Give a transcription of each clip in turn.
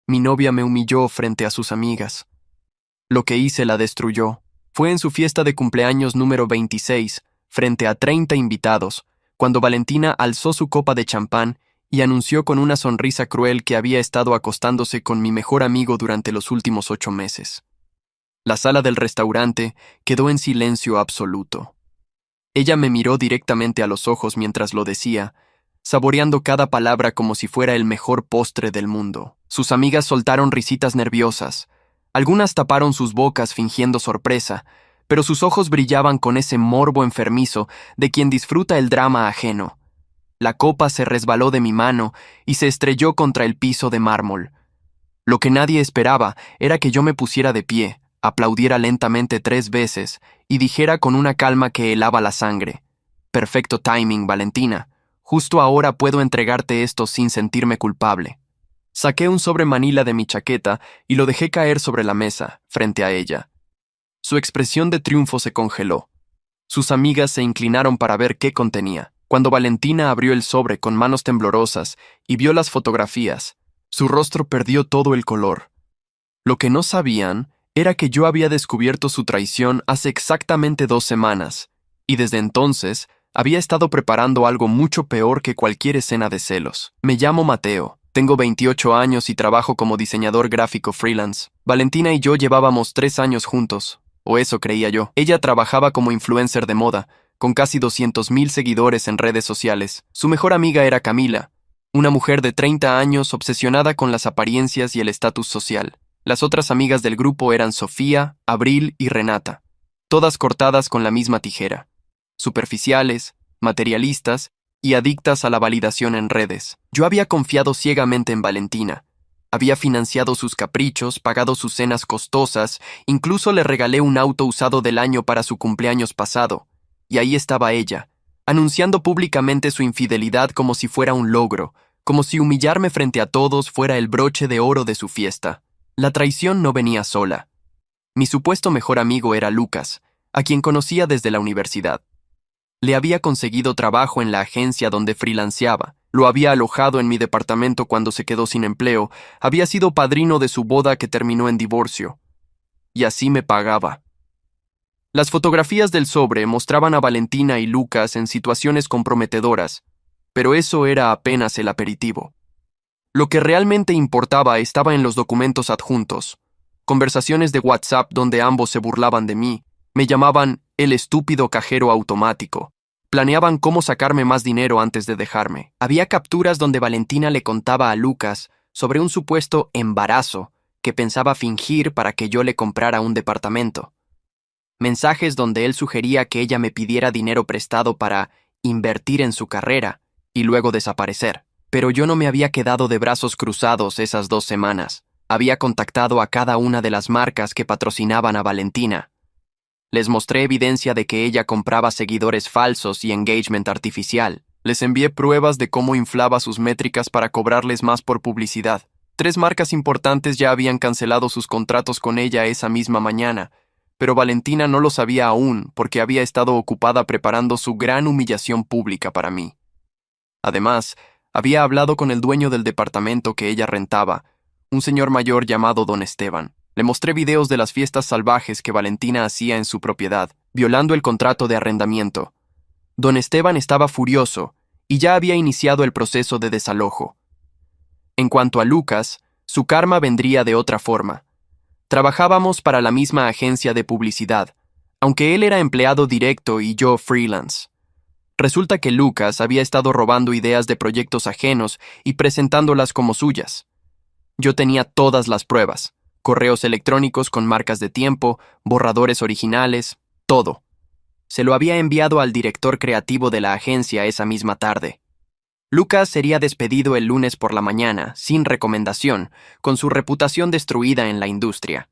Mi novia me humilló frente a sus amigas. Lo que hice la destruyó. Fue en su fiesta de cumpleaños número 26, frente a 30 invitados, cuando Valentina alzó su copa de champán y anunció con una sonrisa cruel que había estado acostándose con mi mejor amigo durante los últimos 8 meses. La sala del restaurante quedó en silencio absoluto. Ella me miró directamente a los ojos mientras lo decía, saboreando cada palabra como si fuera el mejor postre del mundo. Sus amigas soltaron risitas nerviosas. Algunas taparon sus bocas fingiendo sorpresa, pero sus ojos brillaban con ese morbo enfermizo de quien disfruta el drama ajeno. La copa se resbaló de mi mano y se estrelló contra el piso de mármol. Lo que nadie esperaba era que yo me pusiera de pie, aplaudiera lentamente 3 veces y dijera con una calma que helaba la sangre: «Perfecto timing, Valentina. Justo ahora puedo entregarte esto sin sentirme culpable». Saqué un sobre manila de mi chaqueta y lo dejé caer sobre la mesa, frente a ella. Su expresión de triunfo se congeló. Sus amigas se inclinaron para ver qué contenía. Cuando Valentina abrió el sobre con manos temblorosas y vio las fotografías, su rostro perdió todo el color. Lo que no sabían era que yo había descubierto su traición hace exactamente 2 semanas, y desde entonces había estado preparando algo mucho peor que cualquier escena de celos. Me llamo Mateo. Tengo 28 años y trabajo como diseñador gráfico freelance. Valentina y yo llevábamos 3 años juntos, o eso creía yo. Ella trabajaba como influencer de moda, con casi 200,000 seguidores en redes sociales. Su mejor amiga era Camila, una mujer de 30 años obsesionada con las apariencias y el estatus social. Las otras amigas del grupo eran Sofía, Abril y Renata, todas cortadas con la misma tijera. Superficiales, materialistas y adictas a la validación en redes. Yo había confiado ciegamente en Valentina. Había financiado sus caprichos, pagado sus cenas costosas, incluso le regalé un auto usado del año para su cumpleaños pasado. Y ahí estaba ella, anunciando públicamente su infidelidad como si fuera un logro, como si humillarme frente a todos fuera el broche de oro de su fiesta. La traición no venía sola. Mi supuesto mejor amigo era Lucas, a quien conocía desde la universidad. Le había conseguido trabajo en la agencia donde freelanceaba, lo había alojado en mi departamento cuando se quedó sin empleo, había sido padrino de su boda que terminó en divorcio. Y así me pagaba. Las fotografías del sobre mostraban a Valentina y Lucas en situaciones comprometedoras, pero eso era apenas el aperitivo. Lo que realmente importaba estaba en los documentos adjuntos. Conversaciones de WhatsApp donde ambos se burlaban de mí, me llamaban el estúpido cajero automático. Planeaban cómo sacarme más dinero antes de dejarme. Había capturas donde Valentina le contaba a Lucas sobre un supuesto embarazo que pensaba fingir para que yo le comprara un departamento. Mensajes donde él sugería que ella me pidiera dinero prestado para invertir en su carrera y luego desaparecer. Pero yo no me había quedado de brazos cruzados esas 2 semanas. Había contactado a cada una de las marcas que patrocinaban a Valentina. Les mostré evidencia de que ella compraba seguidores falsos y engagement artificial. Les envié pruebas de cómo inflaba sus métricas para cobrarles más por publicidad. 3 marcas importantes ya habían cancelado sus contratos con ella esa misma mañana, pero Valentina no lo sabía aún porque había estado ocupada preparando su gran humillación pública para mí. Además, había hablado con el dueño del departamento que ella rentaba, un señor mayor llamado Don Esteban. Le mostré videos de las fiestas salvajes que Valentina hacía en su propiedad, violando el contrato de arrendamiento. Don Esteban estaba furioso y ya había iniciado el proceso de desalojo. En cuanto a Lucas, su karma vendría de otra forma. Trabajábamos para la misma agencia de publicidad, aunque él era empleado directo y yo freelance. Resulta que Lucas había estado robando ideas de proyectos ajenos y presentándolas como suyas. Yo tenía todas las pruebas. Correos electrónicos con marcas de tiempo, borradores originales, todo. Se lo había enviado al director creativo de la agencia esa misma tarde. Lucas sería despedido el lunes por la mañana, sin recomendación, con su reputación destruida en la industria.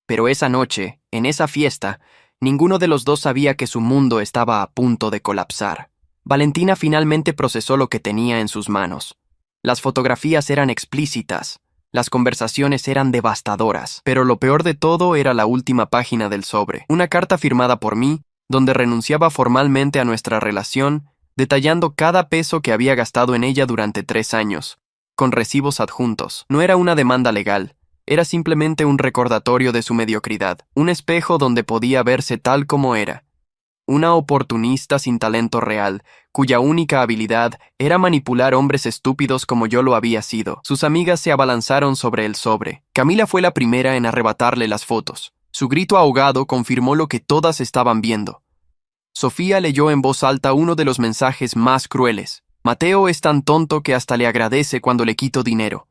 Pero esa noche, en esa fiesta, ninguno de los dos sabía que su mundo estaba a punto de colapsar. Valentina finalmente procesó lo que tenía en sus manos. Las fotografías eran explícitas. Las conversaciones eran devastadoras, pero lo peor de todo era la última página del sobre, una carta firmada por mí, donde renunciaba formalmente a nuestra relación, detallando cada peso que había gastado en ella durante 3 años, con recibos adjuntos. No era una demanda legal, era simplemente un recordatorio de su mediocridad, un espejo donde podía verse tal como era. Una oportunista sin talento real, cuya única habilidad era manipular hombres estúpidos como yo lo había sido. Sus amigas se abalanzaron sobre el sobre. Camila fue la primera en arrebatarle las fotos. Su grito ahogado confirmó lo que todas estaban viendo. Sofía leyó en voz alta uno de los mensajes más crueles. Mateo es tan tonto que hasta le agradece cuando le quito dinero.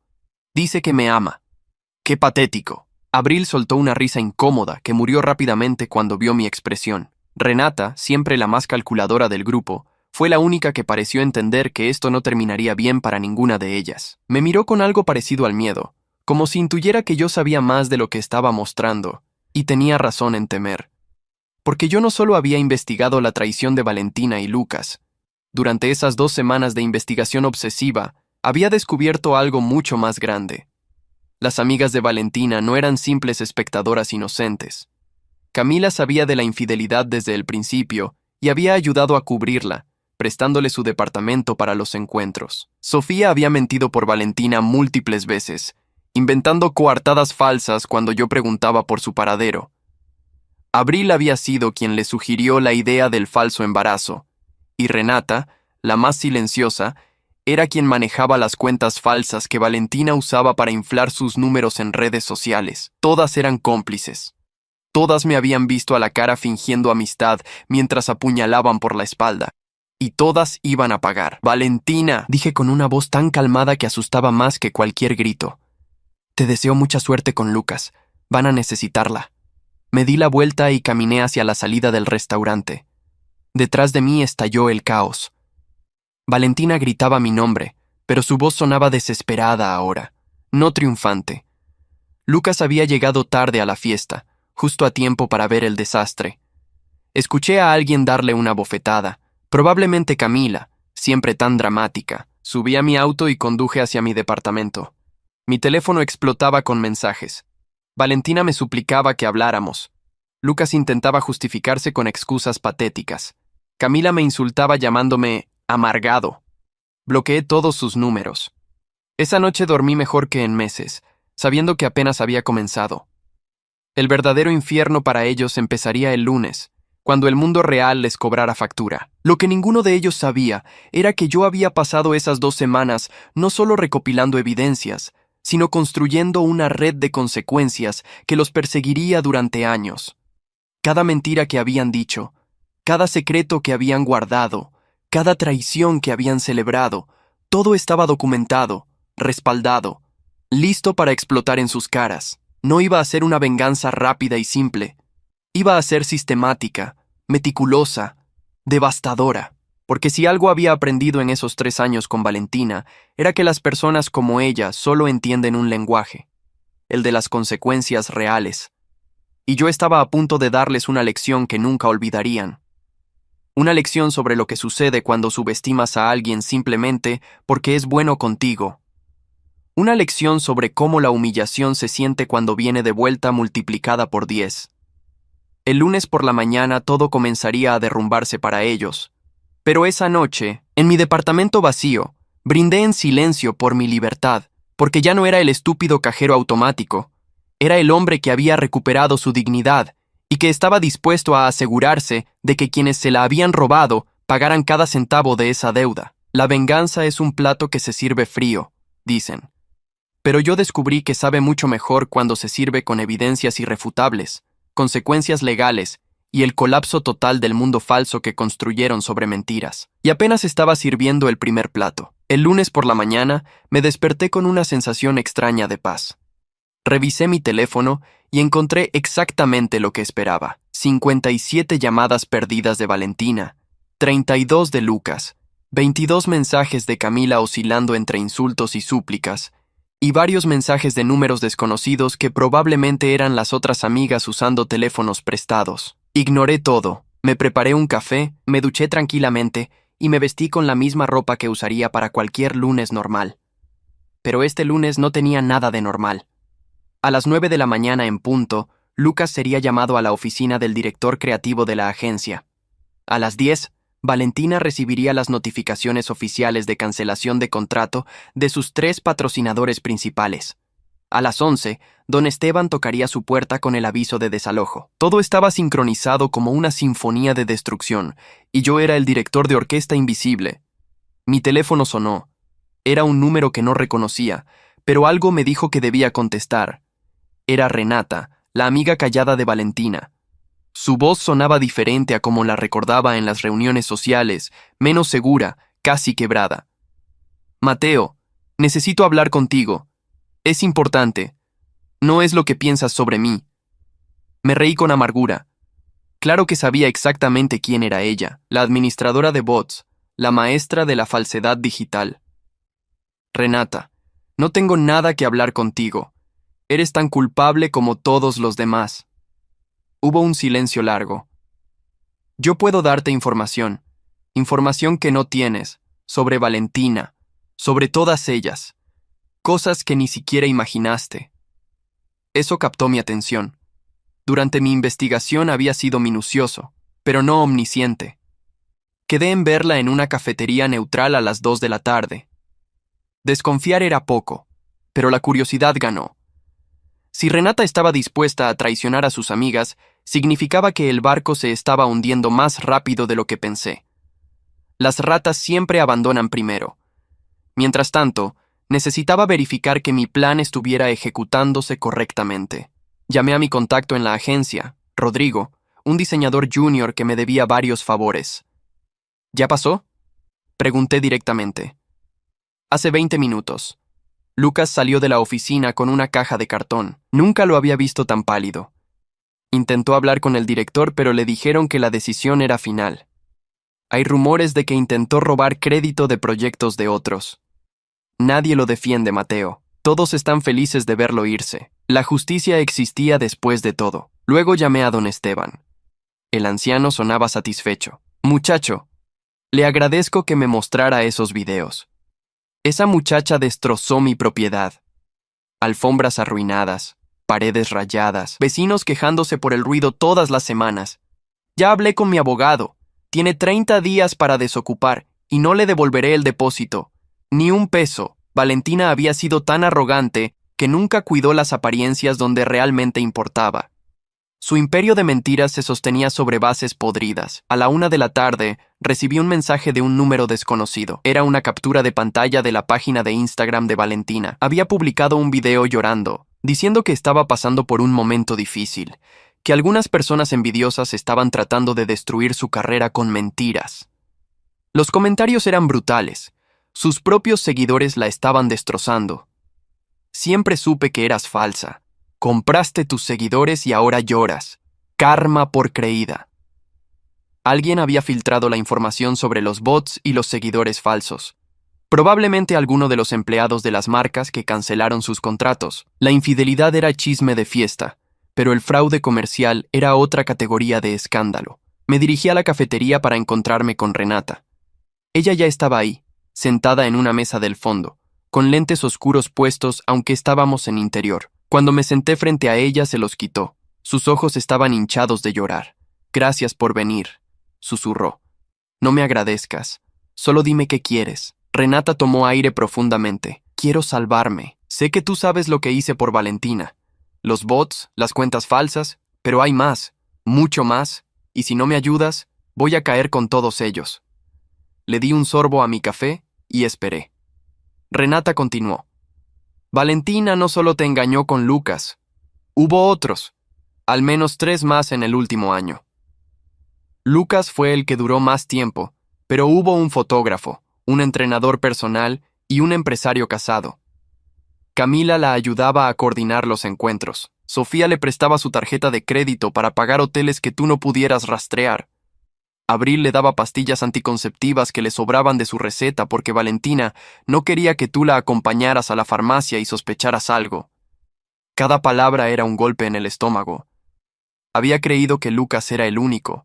Dice que me ama. ¡Qué patético! Abril soltó una risa incómoda que murió rápidamente cuando vio mi expresión. Renata, siempre la más calculadora del grupo, fue la única que pareció entender que esto no terminaría bien para ninguna de ellas. Me miró con algo parecido al miedo, como si intuyera que yo sabía más de lo que estaba mostrando, y tenía razón en temer. Porque yo no solo había investigado la traición de Valentina y Lucas. Durante esas 2 semanas de investigación obsesiva, había descubierto algo mucho más grande. Las amigas de Valentina no eran simples espectadoras inocentes. Camila sabía de la infidelidad desde el principio y había ayudado a cubrirla, prestándole su departamento para los encuentros. Sofía había mentido por Valentina múltiples veces, inventando coartadas falsas cuando yo preguntaba por su paradero. Abril había sido quien le sugirió la idea del falso embarazo, y Renata, la más silenciosa, era quien manejaba las cuentas falsas que Valentina usaba para inflar sus números en redes sociales. Todas eran cómplices. Todas me habían visto a la cara fingiendo amistad mientras apuñalaban por la espalda. Y todas iban a pagar. «Valentina», dije con una voz tan calmada que asustaba más que cualquier grito. «Te deseo mucha suerte con Lucas. Van a necesitarla». Me di la vuelta y caminé hacia la salida del restaurante. Detrás de mí estalló el caos. Valentina gritaba mi nombre, pero su voz sonaba desesperada ahora, no triunfante. Lucas había llegado tarde a la fiesta, justo a tiempo para ver el desastre. Escuché a alguien darle una bofetada, probablemente Camila, siempre tan dramática. Subí a mi auto y conduje hacia mi departamento. Mi teléfono explotaba con mensajes. Valentina me suplicaba que habláramos. Lucas intentaba justificarse con excusas patéticas. Camila me insultaba llamándome amargado. Bloqueé todos sus números. Esa noche dormí mejor que en meses, sabiendo que apenas había comenzado. El verdadero infierno para ellos empezaría el lunes, cuando el mundo real les cobrara factura. Lo que ninguno de ellos sabía era que yo había pasado esas 2 semanas no solo recopilando evidencias, sino construyendo una red de consecuencias que los perseguiría durante años. Cada mentira que habían dicho, cada secreto que habían guardado, cada traición que habían celebrado, todo estaba documentado, respaldado, listo para explotar en sus caras. No iba a ser una venganza rápida y simple. Iba a ser sistemática, meticulosa, devastadora. Porque si algo había aprendido en esos 3 años con Valentina, era que las personas como ella solo entienden un lenguaje, el de las consecuencias reales. Y yo estaba a punto de darles una lección que nunca olvidarían. Una lección sobre lo que sucede cuando subestimas a alguien simplemente porque es bueno contigo. Una lección sobre cómo la humillación se siente cuando viene de vuelta multiplicada por 10. El lunes por la mañana todo comenzaría a derrumbarse para ellos. Pero esa noche, en mi departamento vacío, brindé en silencio por mi libertad, porque ya no era el estúpido cajero automático. Era el hombre que había recuperado su dignidad y que estaba dispuesto a asegurarse de que quienes se la habían robado pagaran cada centavo de esa deuda. La venganza es un plato que se sirve frío, dicen. Pero yo descubrí que sabe mucho mejor cuando se sirve con evidencias irrefutables, consecuencias legales y el colapso total del mundo falso que construyeron sobre mentiras. Y apenas estaba sirviendo el primer plato. El lunes por la mañana me desperté con una sensación extraña de paz. Revisé mi teléfono y encontré exactamente lo que esperaba. 57 llamadas perdidas de Valentina, 32 de Lucas, 22 mensajes de Camila oscilando entre insultos y súplicas, y varios mensajes de números desconocidos que probablemente eran las otras amigas usando teléfonos prestados. Ignoré todo, me preparé un café, me duché tranquilamente y me vestí con la misma ropa que usaría para cualquier lunes normal. Pero este lunes no tenía nada de normal. A las 9 de la mañana en punto, Lucas sería llamado a la oficina del director creativo de la agencia. A las 10, Valentina recibiría las notificaciones oficiales de cancelación de contrato de sus 3 patrocinadores principales. A las 11, don Esteban tocaría su puerta con el aviso de desalojo. Todo estaba sincronizado como una sinfonía de destrucción, y yo era el director de orquesta invisible. Mi teléfono sonó. Era un número que no reconocía, pero algo me dijo que debía contestar. Era Renata, la amiga callada de Valentina. Su voz sonaba diferente a como la recordaba en las reuniones sociales, menos segura, casi quebrada. Mateo, necesito hablar contigo. Es importante. No es lo que piensas sobre mí. Me reí con amargura. Claro que sabía exactamente quién era ella, la administradora de bots, la maestra de la falsedad digital. Renata, no tengo nada que hablar contigo. Eres tan culpable como todos los demás. Hubo un silencio largo. Yo puedo darte información que no tienes, sobre Valentina, sobre todas ellas, cosas que ni siquiera imaginaste. Eso captó mi atención. Durante mi investigación había sido minucioso, pero no omnisciente. Quedé en verla en una cafetería neutral a las 2 de la tarde. Desconfiar era poco, pero la curiosidad ganó. Si Renata estaba dispuesta a traicionar a sus amigas, significaba que el barco se estaba hundiendo más rápido de lo que pensé. Las ratas siempre abandonan primero. Mientras tanto, necesitaba verificar que mi plan estuviera ejecutándose correctamente. Llamé a mi contacto en la agencia, Rodrigo, un diseñador junior que me debía varios favores. ¿Ya pasó?, pregunté directamente. Hace 20 minutos. Lucas salió de la oficina con una caja de cartón. Nunca lo había visto tan pálido. Intentó hablar con el director, pero le dijeron que la decisión era final. Hay rumores de que intentó robar crédito de proyectos de otros. Nadie lo defiende, Mateo. Todos están felices de verlo irse. La justicia existía después de todo. Luego llamé a don Esteban. El anciano sonaba satisfecho. Muchacho, le agradezco que me mostrara esos videos. Esa muchacha destrozó mi propiedad. Alfombras arruinadas, paredes rayadas, vecinos quejándose por el ruido todas las semanas. Ya hablé con mi abogado. Tiene 30 días para desocupar y no le devolveré el depósito. Ni un peso. Valentina había sido tan arrogante que nunca cuidó las apariencias donde realmente importaba. Su imperio de mentiras se sostenía sobre bases podridas. A la 1 de la tarde, recibí un mensaje de un número desconocido. Era una captura de pantalla de la página de Instagram de Valentina. Había publicado un video llorando, diciendo que estaba pasando por un momento difícil, que algunas personas envidiosas estaban tratando de destruir su carrera con mentiras. Los comentarios eran brutales. Sus propios seguidores la estaban destrozando. Siempre supe que eras falsa. Compraste tus seguidores y ahora lloras. Karma por creída. Alguien había filtrado la información sobre los bots y los seguidores falsos. Probablemente alguno de los empleados de las marcas que cancelaron sus contratos. La infidelidad era chisme de fiesta, pero el fraude comercial era otra categoría de escándalo. Me dirigí a la cafetería para encontrarme con Renata. Ella ya estaba ahí, sentada en una mesa del fondo, con lentes oscuros puestos aunque estábamos en interior. Cuando me senté frente a ella se los quitó. Sus ojos estaban hinchados de llorar. Gracias por venir, susurró. No me agradezcas. Solo dime qué quieres. Renata tomó aire profundamente. Quiero salvarme. Sé que tú sabes lo que hice por Valentina. Los bots, las cuentas falsas, pero hay más, mucho más, y si no me ayudas, voy a caer con todos ellos. Le di un sorbo a mi café y esperé. Renata continuó. Valentina no solo te engañó con Lucas. Hubo otros, al menos 3 más en el último año. Lucas fue el que duró más tiempo, pero hubo un fotógrafo, un entrenador personal y un empresario casado. Camila la ayudaba a coordinar los encuentros. Sofía le prestaba su tarjeta de crédito para pagar hoteles que tú no pudieras rastrear. Abril le daba pastillas anticonceptivas que le sobraban de su receta porque Valentina no quería que tú la acompañaras a la farmacia y sospecharas algo. Cada palabra era un golpe en el estómago. Había creído que Lucas era el único.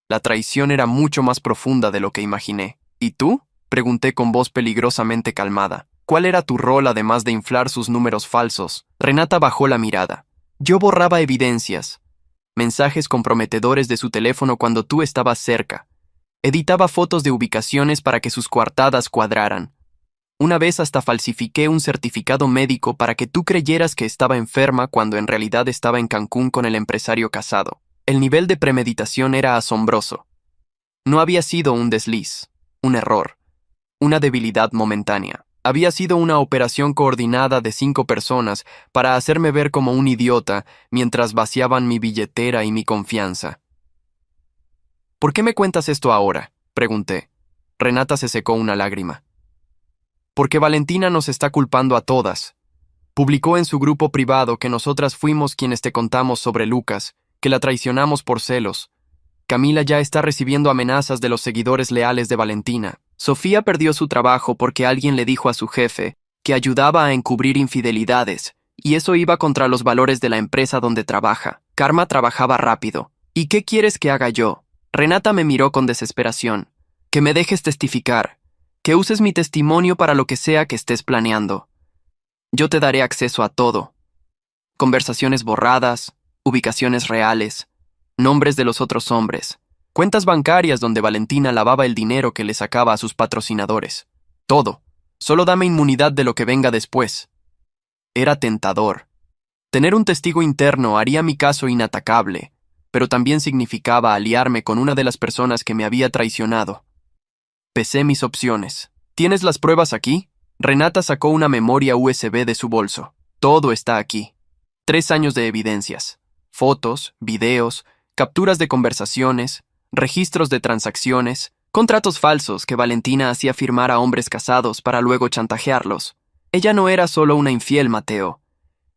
La traición era mucho más profunda de lo que imaginé. ¿Y tú?, pregunté con voz peligrosamente calmada. ¿Cuál era tu rol además de inflar sus números falsos? Renata bajó la mirada. Yo borraba evidencias. Mensajes comprometedores de su teléfono cuando tú estabas cerca. Editaba fotos de ubicaciones para que sus coartadas cuadraran. Una vez hasta falsifiqué un certificado médico para que tú creyeras que estaba enferma cuando en realidad estaba en Cancún con el empresario casado. El nivel de premeditación era asombroso. No había sido un desliz, un error, una debilidad momentánea. Había sido una operación coordinada de 5 personas para hacerme ver como un idiota mientras vaciaban mi billetera y mi confianza. ¿Por qué me cuentas esto ahora?, pregunté. Renata se secó una lágrima. Porque Valentina nos está culpando a todas. Publicó en su grupo privado que nosotras fuimos quienes te contamos sobre Lucas, que la traicionamos por celos. Camila ya está recibiendo amenazas de los seguidores leales de Valentina. Sofía perdió su trabajo porque alguien le dijo a su jefe que ayudaba a encubrir infidelidades, y eso iba contra los valores de la empresa donde trabaja. Karma trabajaba rápido. ¿Y qué quieres que haga yo? Renata me miró con desesperación. Que me dejes testificar. Que uses mi testimonio para lo que sea que estés planeando. Yo te daré acceso a todo. Conversaciones borradas, ubicaciones reales, nombres de los otros hombres, cuentas bancarias donde Valentina lavaba el dinero que le sacaba a sus patrocinadores. Todo. Solo dame inmunidad de lo que venga después. Era tentador. Tener un testigo interno haría mi caso inatacable, pero también significaba aliarme con una de las personas que me había traicionado. Pesé mis opciones. ¿Tienes las pruebas aquí? Renata sacó una memoria USB de su bolso. Todo está aquí. 3 años de evidencias. Fotos, videos, capturas de conversaciones, registros de transacciones, contratos falsos que Valentina hacía firmar a hombres casados para luego chantajearlos. Ella no era solo una infiel, Mateo.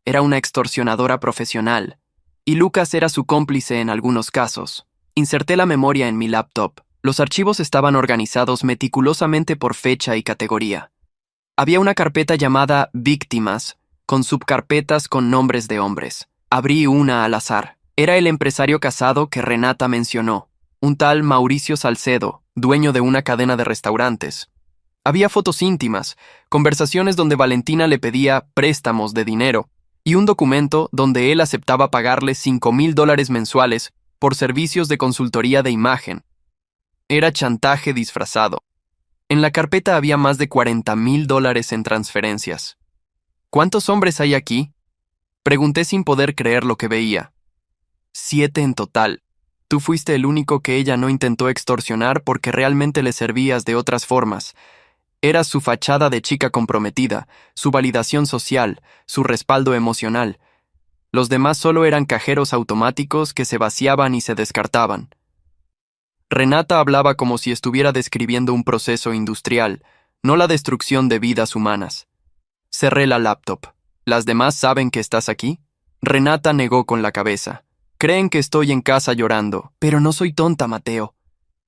Era una extorsionadora profesional. Y Lucas era su cómplice en algunos casos. Inserté la memoria en mi laptop. Los archivos estaban organizados meticulosamente por fecha y categoría. Había una carpeta llamada Víctimas, con subcarpetas con nombres de hombres. Abrí una al azar. Era el empresario casado que Renata mencionó, un tal Mauricio Salcedo, dueño de una cadena de restaurantes. Había fotos íntimas, conversaciones donde Valentina le pedía préstamos de dinero, y un documento donde él aceptaba pagarle $5,000 mensuales por servicios de consultoría de imagen. Era chantaje disfrazado. En la carpeta había más de $40,000 en transferencias. ¿Cuántos hombres hay aquí? Pregunté sin poder creer lo que veía. 7 en total. Tú fuiste el único que ella no intentó extorsionar porque realmente le servías de otras formas. Eras su fachada de chica comprometida, su validación social, su respaldo emocional. Los demás solo eran cajeros automáticos que se vaciaban y se descartaban. Renata hablaba como si estuviera describiendo un proceso industrial, no la destrucción de vidas humanas. Cerré la laptop. ¿Las demás saben que estás aquí? Renata negó con la cabeza. Creen que estoy en casa llorando. Pero no soy tonta, Mateo.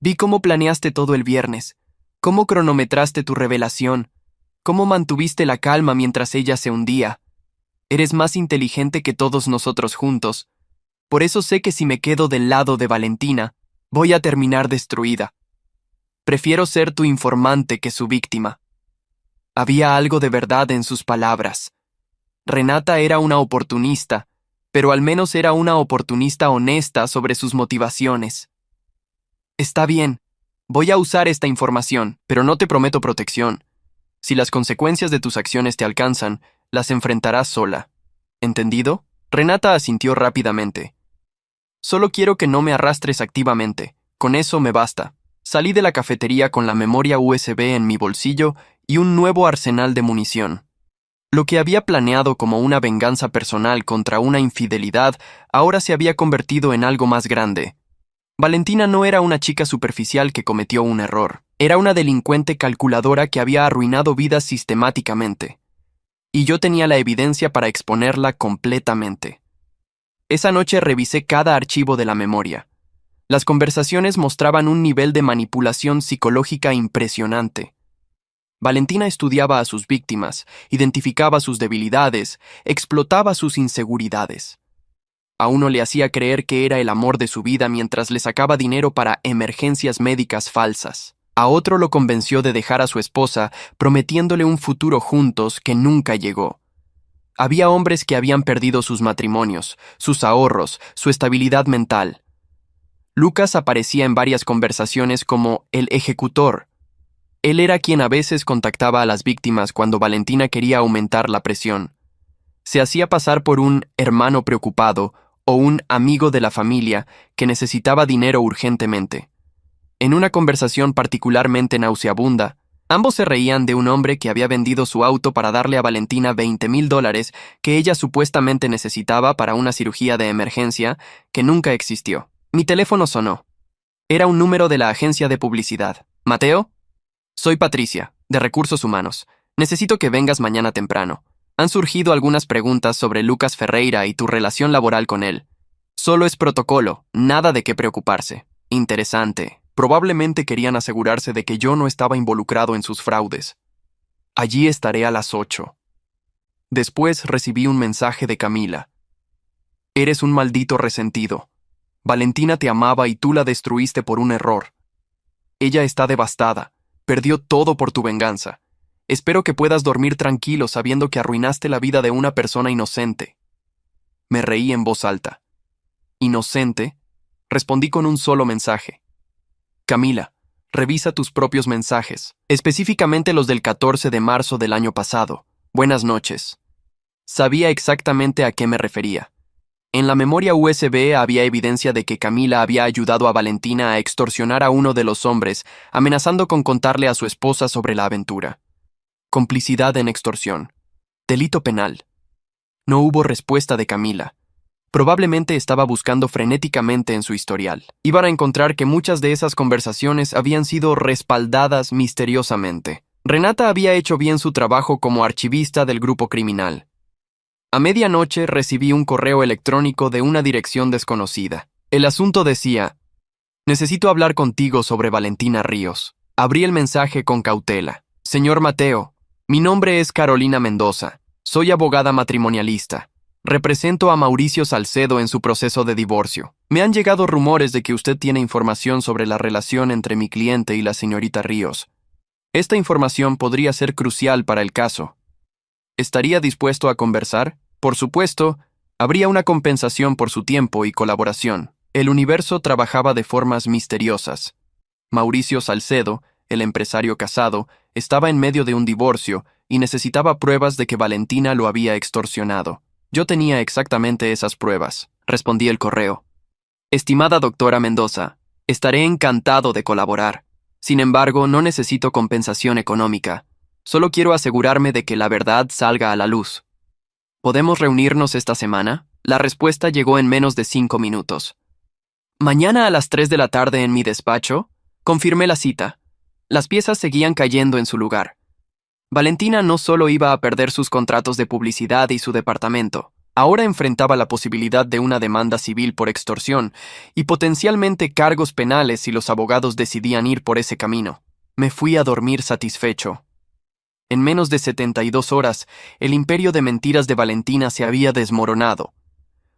Vi cómo planeaste todo el viernes, cómo cronometraste tu revelación, cómo mantuviste la calma mientras ella se hundía. Eres más inteligente que todos nosotros juntos. Por eso sé que si me quedo del lado de Valentina, voy a terminar destruida. Prefiero ser tu informante que su víctima. Había algo de verdad en sus palabras. Renata era una oportunista, pero al menos era una oportunista honesta sobre sus motivaciones. Está bien, voy a usar esta información, pero no te prometo protección. Si las consecuencias de tus acciones te alcanzan, las enfrentarás sola. ¿Entendido? Renata asintió rápidamente. Solo quiero que no me arrastres activamente. Con eso me basta. Salí de la cafetería con la memoria USB en mi bolsillo y un nuevo arsenal de munición. Lo que había planeado como una venganza personal contra una infidelidad ahora se había convertido en algo más grande. Valentina no era una chica superficial que cometió un error. Era una delincuente calculadora que había arruinado vidas sistemáticamente. Y yo tenía la evidencia para exponerla completamente. Esa noche revisé cada archivo de la memoria. Las conversaciones mostraban un nivel de manipulación psicológica impresionante. Valentina estudiaba a sus víctimas, identificaba sus debilidades, explotaba sus inseguridades. A uno le hacía creer que era el amor de su vida mientras le sacaba dinero para emergencias médicas falsas. A otro lo convenció de dejar a su esposa, prometiéndole un futuro juntos que nunca llegó. Había hombres que habían perdido sus matrimonios, sus ahorros, su estabilidad mental. Lucas aparecía en varias conversaciones como el ejecutor. Él era quien a veces contactaba a las víctimas cuando Valentina quería aumentar la presión. Se hacía pasar por un hermano preocupado o un amigo de la familia que necesitaba dinero urgentemente. En una conversación particularmente nauseabunda, ambos se reían de un hombre que había vendido su auto para darle a Valentina $20,000 que ella supuestamente necesitaba para una cirugía de emergencia que nunca existió. Mi teléfono sonó. Era un número de la agencia de publicidad. ¿Mateo? Soy Patricia, de Recursos Humanos. Necesito que vengas mañana temprano. Han surgido algunas preguntas sobre Lucas Ferreira y tu relación laboral con él. Solo es protocolo, nada de qué preocuparse. Interesante. Probablemente querían asegurarse de que yo no estaba involucrado en sus fraudes. Allí estaré a las 8. Después recibí un mensaje de Camila. Eres un maldito resentido. Valentina te amaba y tú la destruiste por un error. Ella está devastada. Perdió todo por tu venganza. Espero que puedas dormir tranquilo sabiendo que arruinaste la vida de una persona inocente. Me reí en voz alta. ¿Inocente? Respondí con un solo mensaje. Camila, revisa tus propios mensajes, específicamente los del 14 de marzo del año pasado. Buenas noches. Sabía exactamente a qué me refería. En la memoria USB había evidencia de que Camila había ayudado a Valentina a extorsionar a uno de los hombres, amenazando con contarle a su esposa sobre la aventura. Complicidad en extorsión. Delito penal. No hubo respuesta de Camila. Probablemente estaba buscando frenéticamente en su historial. Iban a encontrar que muchas de esas conversaciones habían sido respaldadas misteriosamente. Renata había hecho bien su trabajo como archivista del grupo criminal. A medianoche recibí un correo electrónico de una dirección desconocida. El asunto decía: necesito hablar contigo sobre Valentina Ríos. Abrí el mensaje con cautela. Señor Mateo, mi nombre es Carolina Mendoza. Soy abogada matrimonialista. Represento a Mauricio Salcedo en su proceso de divorcio. Me han llegado rumores de que usted tiene información sobre la relación entre mi cliente y la señorita Ríos. Esta información podría ser crucial para el caso. ¿Estaría dispuesto a conversar? Por supuesto, habría una compensación por su tiempo y colaboración. El universo trabajaba de formas misteriosas. Mauricio Salcedo, el empresario casado, estaba en medio de un divorcio y necesitaba pruebas de que Valentina lo había extorsionado. Yo tenía exactamente esas pruebas, respondí el correo. Estimada doctora Mendoza, estaré encantado de colaborar. Sin embargo, no necesito compensación económica. Solo quiero asegurarme de que la verdad salga a la luz. ¿Podemos reunirnos esta semana? La respuesta llegó en menos de 5 minutos. ¿Mañana a las 3 de la tarde en mi despacho? Confirmé la cita. Las piezas seguían cayendo en su lugar. Valentina no solo iba a perder sus contratos de publicidad y su departamento, ahora enfrentaba la posibilidad de una demanda civil por extorsión y potencialmente cargos penales si los abogados decidían ir por ese camino. Me fui a dormir satisfecho. En menos de 72 horas, el imperio de mentiras de Valentina se había desmoronado.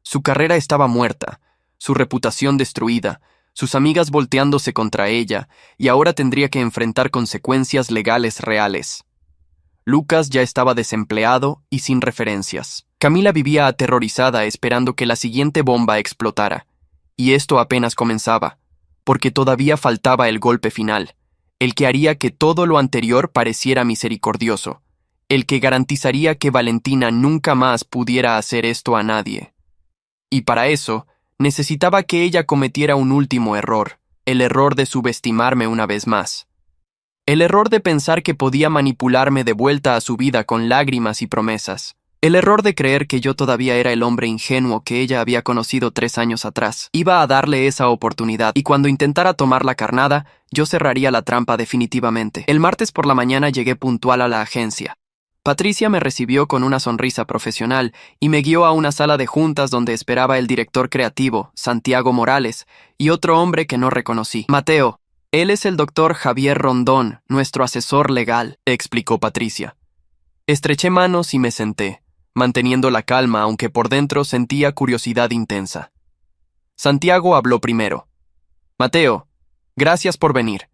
Su carrera estaba muerta, su reputación destruida, sus amigas volteándose contra ella, y ahora tendría que enfrentar consecuencias legales reales. Lucas ya estaba desempleado y sin referencias. Camila vivía aterrorizada esperando que la siguiente bomba explotara. Y esto apenas comenzaba, porque todavía faltaba el golpe final, el que haría que todo lo anterior pareciera misericordioso, el que garantizaría que Valentina nunca más pudiera hacer esto a nadie. Y para eso, necesitaba que ella cometiera un último error, el error de subestimarme una vez más. El error de pensar que podía manipularme de vuelta a su vida con lágrimas y promesas. El error de creer que yo todavía era el hombre ingenuo que ella había conocido 3 años atrás. Iba a darle esa oportunidad, y cuando intentara tomar la carnada, yo cerraría la trampa definitivamente. El martes por la mañana llegué puntual a la agencia. Patricia me recibió con una sonrisa profesional y me guió a una sala de juntas donde esperaba el director creativo, Santiago Morales, y otro hombre que no reconocí. Mateo. Él es el doctor Javier Rondón, nuestro asesor legal, explicó Patricia. Estreché manos y me senté, manteniendo la calma aunque por dentro sentía curiosidad intensa. Santiago habló primero. Mateo, gracias por venir.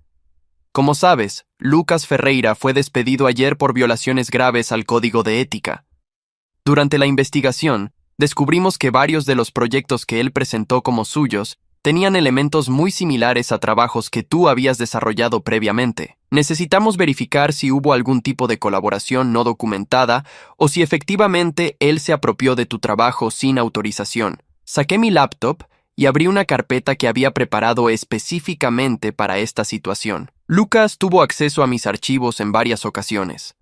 Como sabes, Lucas Ferreira fue despedido ayer por violaciones graves al Código de Ética. Durante la investigación, descubrimos que varios de los proyectos que él presentó como suyos Tenían elementos muy similares a trabajos que tú habías desarrollado previamente. Necesitamos verificar si hubo algún tipo de colaboración no documentada o si efectivamente él se apropió de tu trabajo sin autorización. Saqué mi laptop y abrí una carpeta que había preparado específicamente para esta situación. Lucas tuvo acceso a mis archivos en varias ocasiones.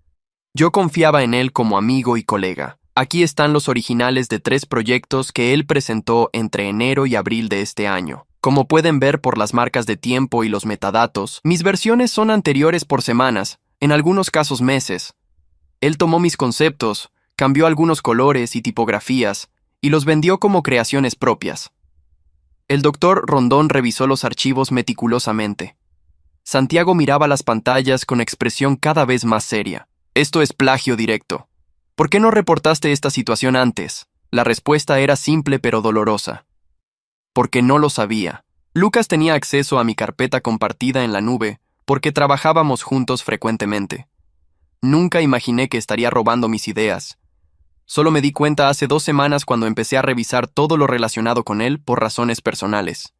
Yo confiaba en él como amigo y colega. Aquí están los originales de 3 proyectos que él presentó entre enero y abril de este año. Como pueden ver por las marcas de tiempo y los metadatos, mis versiones son anteriores por semanas, en algunos casos meses. Él tomó mis conceptos, cambió algunos colores y tipografías, y los vendió como creaciones propias. El doctor Rondón revisó los archivos meticulosamente. Santiago miraba las pantallas con expresión cada vez más seria. Esto es plagio directo. ¿Por qué no reportaste esta situación antes? La respuesta era simple pero dolorosa. Porque no lo sabía. Lucas tenía acceso a mi carpeta compartida en la nube porque trabajábamos juntos frecuentemente. Nunca imaginé que estaría robando mis ideas. Solo me di cuenta hace 2 semanas cuando empecé a revisar todo lo relacionado con él por razones personales.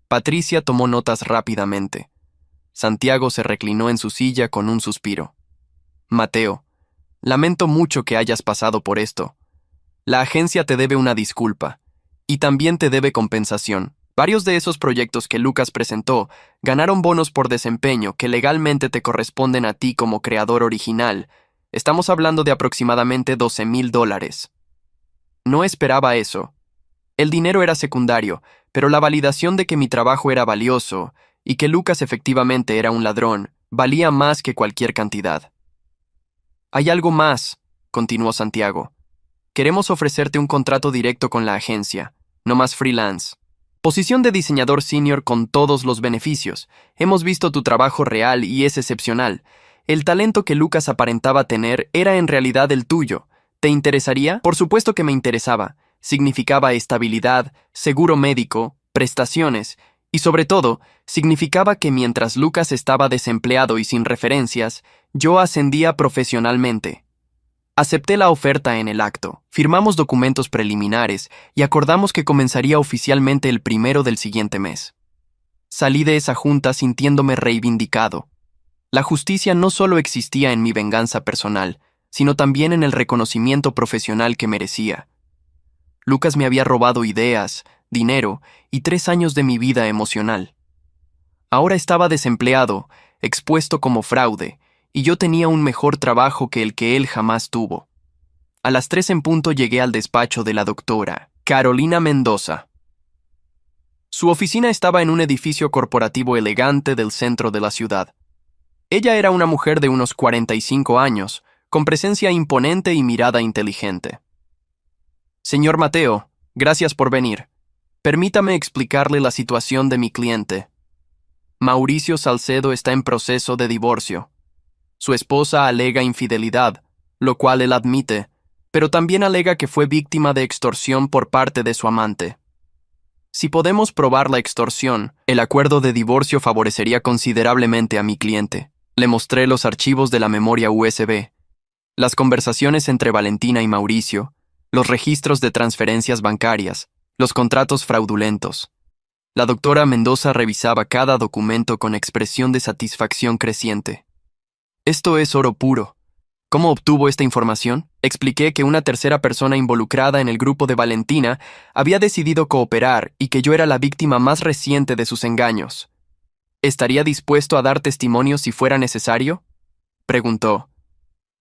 Patricia tomó notas rápidamente. Santiago se reclinó en su silla con un suspiro. Mateo, lamento mucho que hayas pasado por esto. La agencia te debe una disculpa, y también te debe compensación. Varios de esos proyectos que Lucas presentó ganaron bonos por desempeño que legalmente te corresponden a ti como creador original. Estamos hablando de aproximadamente $12,000. No esperaba eso. El dinero era secundario, pero la validación de que mi trabajo era valioso y que Lucas efectivamente era un ladrón valía más que cualquier cantidad. Hay algo más, continuó Santiago. Queremos ofrecerte un contrato directo con la agencia, no más freelance. Posición de diseñador senior con todos los beneficios. Hemos visto tu trabajo real y es excepcional. El talento que Lucas aparentaba tener era en realidad el tuyo. ¿Te interesaría? Por supuesto que me interesaba. Significaba estabilidad, seguro médico, prestaciones y sobre todo, significaba que mientras Lucas estaba desempleado y sin referencias, yo ascendía profesionalmente. Acepté la oferta en el acto, firmamos documentos preliminares y acordamos que comenzaría oficialmente el 1 del siguiente mes. Salí de esa junta sintiéndome reivindicado. La justicia no solo existía en mi venganza personal, sino también en el reconocimiento profesional que merecía. Lucas me había robado ideas, dinero y 3 años de mi vida emocional. Ahora estaba desempleado, expuesto como fraude, y yo tenía un mejor trabajo que el que él jamás tuvo. A las 3 en punto llegué al despacho de la doctora Carolina Mendoza. Su oficina estaba en un edificio corporativo elegante del centro de la ciudad. Ella era una mujer de unos 45 años, con presencia imponente y mirada inteligente. Señor Mateo, gracias por venir. Permítame explicarle la situación de mi cliente. Mauricio Salcedo está en proceso de divorcio. Su esposa alega infidelidad, lo cual él admite, pero también alega que fue víctima de extorsión por parte de su amante. Si podemos probar la extorsión, el acuerdo de divorcio favorecería considerablemente a mi cliente. Le mostré los archivos de la memoria USB, las conversaciones entre Valentina y Mauricio, los registros de transferencias bancarias, los contratos fraudulentos. La doctora Mendoza revisaba cada documento con expresión de satisfacción creciente. Esto es oro puro. ¿Cómo obtuvo esta información? Expliqué que una tercera persona involucrada en el grupo de Valentina había decidido cooperar y que yo era la víctima más reciente de sus engaños. ¿Estaría dispuesto a dar testimonio si fuera necesario?, preguntó.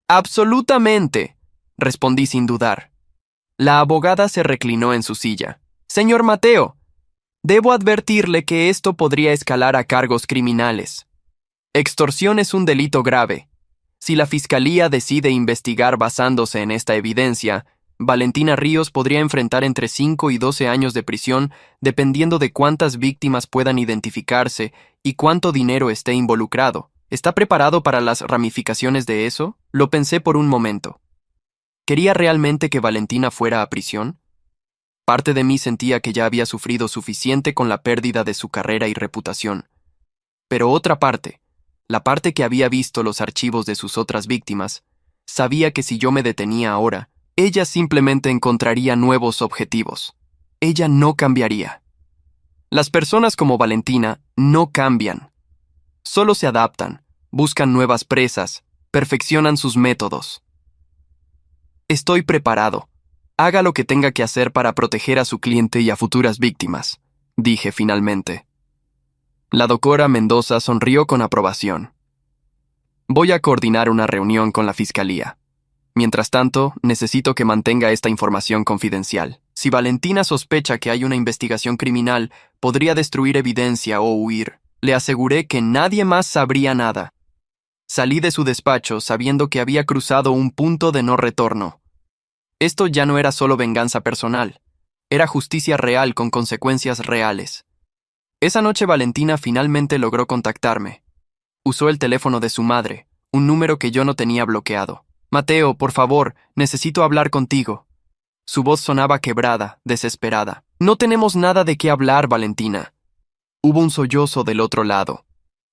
Absolutamente, respondí sin dudar. La abogada se reclinó en su silla. Señor Mateo, debo advertirle que esto podría escalar a cargos criminales. Extorsión es un delito grave. Si la Fiscalía decide investigar basándose en esta evidencia, Valentina Ríos podría enfrentar entre 5 y 12 años de prisión dependiendo de cuántas víctimas puedan identificarse y cuánto dinero esté involucrado. ¿Está preparado para las ramificaciones de eso? Lo pensé por un momento. ¿Quería realmente que Valentina fuera a prisión? Parte de mí sentía que ya había sufrido suficiente con la pérdida de su carrera y reputación. Pero otra parte, la parte que había visto los archivos de sus otras víctimas, sabía que si yo me detenía ahora, ella simplemente encontraría nuevos objetivos. Ella no cambiaría. Las personas como Valentina no cambian. Solo se adaptan, buscan nuevas presas, perfeccionan sus métodos. Estoy preparado. Haga lo que tenga que hacer para proteger a su cliente y a futuras víctimas, dije finalmente. La doctora Mendoza sonrió con aprobación. Voy a coordinar una reunión con la fiscalía. Mientras tanto, necesito que mantenga esta información confidencial. Si Valentina sospecha que hay una investigación criminal, podría destruir evidencia o huir. Le aseguré que nadie más sabría nada. Salí de su despacho sabiendo que había cruzado un punto de no retorno. Esto ya no era solo venganza personal, era justicia real con consecuencias reales. Esa noche Valentina finalmente logró contactarme. Usó el teléfono de su madre, un número que yo no tenía bloqueado. Mateo, por favor, necesito hablar contigo. Su voz sonaba quebrada, desesperada. No tenemos nada de qué hablar, Valentina. Hubo un sollozo del otro lado.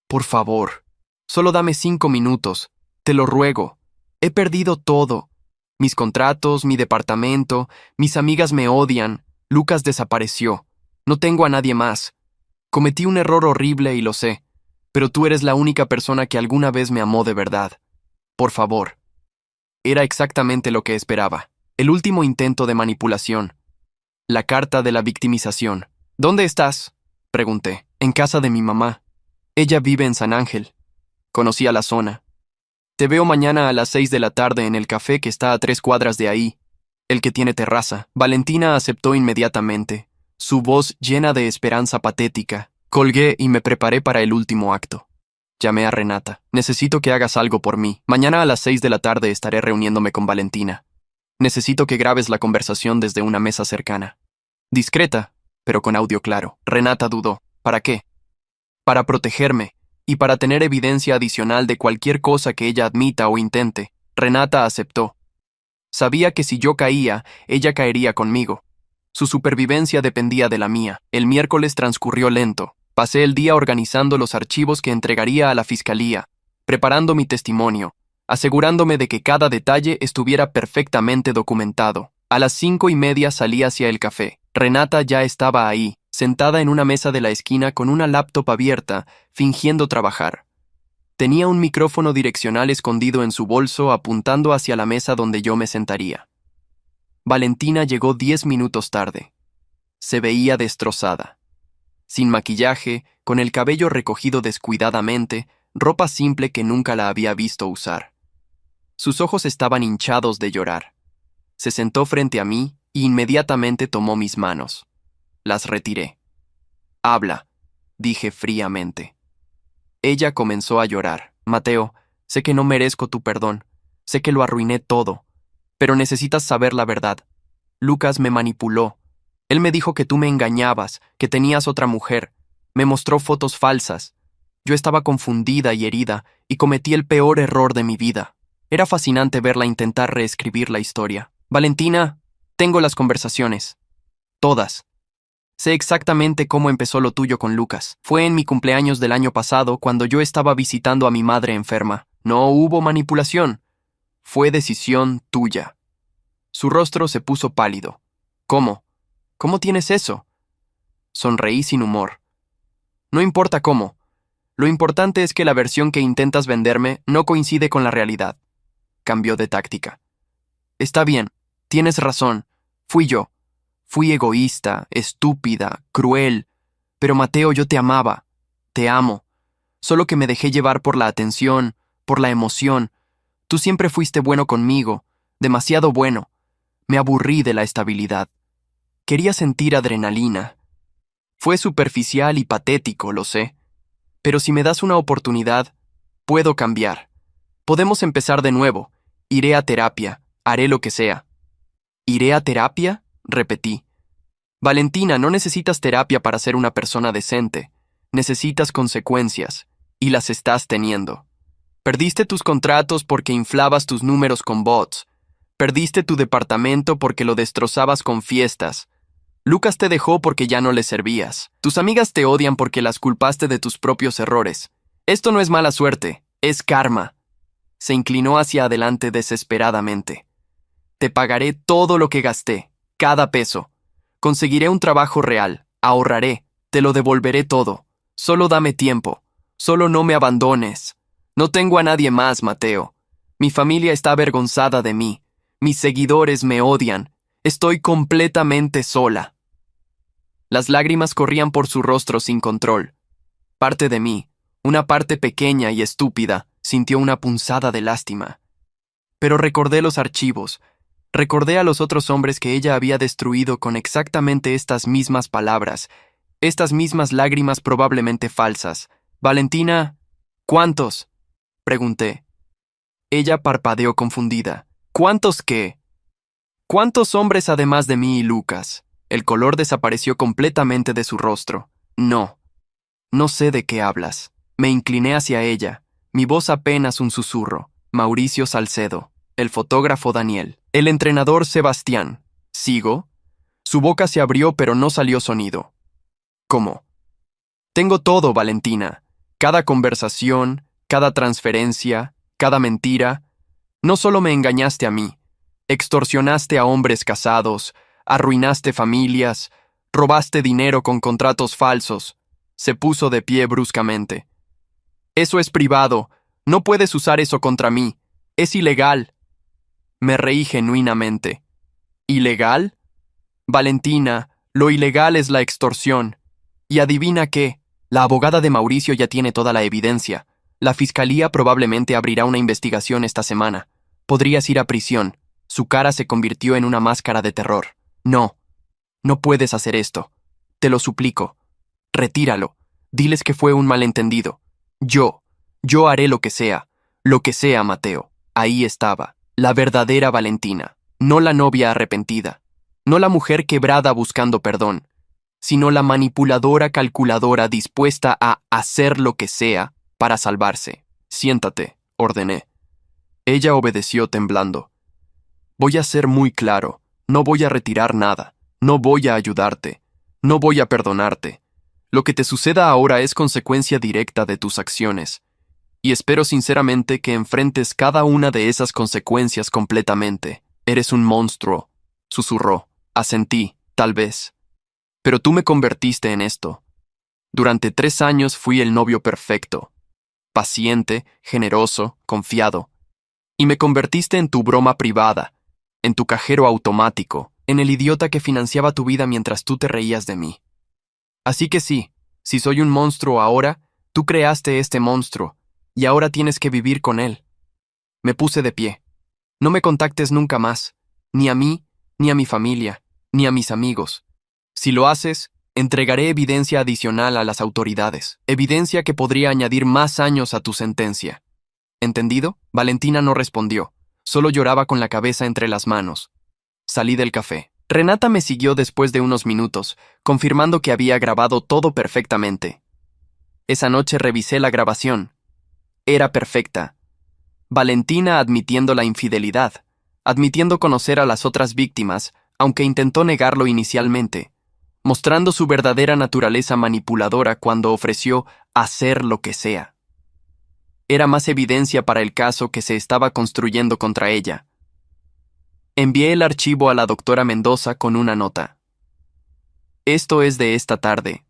Por favor, solo dame 5 minutos. Te lo ruego. He perdido todo. Mis contratos, mi departamento, mis amigas me odian. Lucas desapareció. No tengo a nadie más. Cometí un error horrible y lo sé, pero tú eres la única persona que alguna vez me amó de verdad. Por favor. Era exactamente lo que esperaba. El último intento de manipulación. La carta de la victimización. ¿Dónde estás?, pregunté. En casa de mi mamá. Ella vive en San Ángel. Conocía la zona. Te veo mañana a las 6 de la tarde en el café que está a 3 cuadras de ahí, el que tiene terraza. Valentina aceptó inmediatamente, su voz llena de esperanza patética. Colgué y me preparé para el último acto. Llamé a Renata. Necesito que hagas algo por mí. Mañana a las 6 de la tarde estaré reuniéndome con Valentina. Necesito que grabes la conversación desde una mesa cercana. Discreta, pero con audio claro. Renata dudó. ¿Para qué? Para protegerme y para tener evidencia adicional de cualquier cosa que ella admita o intente. Renata aceptó. Sabía que si yo caía, ella caería conmigo. Su supervivencia dependía de la mía. El miércoles transcurrió lento. Pasé el día organizando los archivos que entregaría a la fiscalía, preparando mi testimonio, asegurándome de que cada detalle estuviera perfectamente documentado. A las 5:30 salí hacia el café. Renata ya estaba ahí, sentada en una mesa de la esquina con una laptop abierta, fingiendo trabajar. Tenía un micrófono direccional escondido en su bolso apuntando hacia la mesa donde yo me sentaría. Valentina llegó 10 minutos tarde. Se veía destrozada. Sin maquillaje, con el cabello recogido descuidadamente, ropa simple que nunca la había visto usar. Sus ojos estaban hinchados de llorar. Se sentó frente a mí e inmediatamente tomó mis manos. Las retiré. Habla, dije fríamente. Ella comenzó a llorar. Mateo, sé que no merezco tu perdón. Sé que lo arruiné todo. Pero necesitas saber la verdad. Lucas me manipuló. Él me dijo que tú me engañabas, que tenías otra mujer. Me mostró fotos falsas. Yo estaba confundida y herida, y cometí el peor error de mi vida. Era fascinante verla intentar reescribir la historia. Valentina, tengo las conversaciones. Todas. Sé exactamente cómo empezó lo tuyo con Lucas. Fue en mi cumpleaños del año pasado cuando yo estaba visitando a mi madre enferma. No hubo manipulación. Fue decisión tuya. Su rostro se puso pálido. ¿Cómo? ¿Cómo tienes eso? Sonreí sin humor. No importa cómo. Lo importante es que la versión que intentas venderme no coincide con la realidad. Cambió de táctica. Está bien, tienes razón. Fui yo. Fui egoísta, estúpida, cruel. Pero Mateo, yo te amaba. Te amo. Solo que me dejé llevar por la atención, por la emoción. Tú siempre fuiste bueno conmigo, demasiado bueno. Me aburrí de la estabilidad. Quería sentir adrenalina. Fue superficial y patético, lo sé. Pero si me das una oportunidad, puedo cambiar. Podemos empezar de nuevo. Iré a terapia. Haré lo que sea. ¿Iré a terapia?, repetí. Valentina, no necesitas terapia para ser una persona decente. Necesitas consecuencias. Y las estás teniendo. Perdiste tus contratos porque inflabas tus números con bots. Perdiste tu departamento porque lo destrozabas con fiestas. Lucas te dejó porque ya no le servías. Tus amigas te odian porque las culpaste de tus propios errores. Esto no es mala suerte, es karma. Se inclinó hacia adelante desesperadamente. Te pagaré todo lo que gasté, cada peso. Conseguiré un trabajo real, ahorraré. Te lo devolveré todo. Solo dame tiempo. Solo no me abandones. No tengo a nadie más, Mateo. Mi familia está avergonzada de mí. Mis seguidores me odian. Estoy completamente sola. Las lágrimas corrían por su rostro sin control. Parte de mí, una parte pequeña y estúpida, sintió una punzada de lástima. Pero recordé los archivos. Recordé a los otros hombres que ella había destruido con exactamente estas mismas palabras, estas mismas lágrimas probablemente falsas. Valentina, ¿cuántos? Pregunté. Ella parpadeó confundida. ¿Cuántos qué? ¿Cuántos hombres además de mí y Lucas? El color desapareció completamente de su rostro. No. No sé de qué hablas. Me incliné hacia ella. Mi voz apenas un susurro. Mauricio Salcedo. El fotógrafo Daniel. El entrenador Sebastián. ¿Sigo? Su boca se abrió pero no salió sonido. ¿Cómo? Tengo todo, Valentina. Cada conversación, cada transferencia, cada mentira. No solo me engañaste a mí. Extorsionaste a hombres casados, arruinaste familias, robaste dinero con contratos falsos. Se puso de pie bruscamente. Eso es privado. No puedes usar eso contra mí. Es ilegal. Me reí genuinamente. ¿Ilegal? Valentina, lo ilegal es la extorsión. Y adivina qué, la abogada de Mauricio ya tiene toda la evidencia. La fiscalía probablemente abrirá una investigación esta semana. Podrías ir a prisión. Su cara se convirtió en una máscara de terror. No, no puedes hacer esto. Te lo suplico. Retíralo. Diles que fue un malentendido. Yo haré lo que sea, Mateo. Ahí estaba, la verdadera Valentina, no la novia arrepentida, no la mujer quebrada buscando perdón, sino la manipuladora calculadora dispuesta a hacer lo que sea para salvarse. Siéntate, ordené. Ella obedeció temblando. Voy a ser muy claro, no voy a retirar nada, no voy a ayudarte, no voy a perdonarte. Lo que te suceda ahora es consecuencia directa de tus acciones, y espero sinceramente que enfrentes cada una de esas consecuencias completamente. Eres un monstruo, susurró. Asentí, tal vez. Pero tú me convertiste en esto. Durante 3 años fui el novio perfecto, paciente, generoso, confiado, y me convertiste en tu broma privada, en tu cajero automático, en el idiota que financiaba tu vida mientras tú te reías de mí. Así que sí, si soy un monstruo ahora, tú creaste este monstruo, y ahora tienes que vivir con él. Me puse de pie. No me contactes nunca más, ni a mí, ni a mi familia, ni a mis amigos. Si lo haces, entregaré evidencia adicional a las autoridades, evidencia que podría añadir más años a tu sentencia. ¿Entendido? Valentina no respondió, solo lloraba con la cabeza entre las manos. Salí del café. Renata me siguió después de unos minutos, confirmando que había grabado todo perfectamente. Esa noche revisé la grabación. Era perfecta. Valentina admitiendo la infidelidad, admitiendo conocer a las otras víctimas, aunque intentó negarlo inicialmente, mostrando su verdadera naturaleza manipuladora cuando ofreció hacer lo que sea. Era más evidencia para el caso que se estaba construyendo contra ella. Envié el archivo a la doctora Mendoza con una nota. Esto es de esta tarde.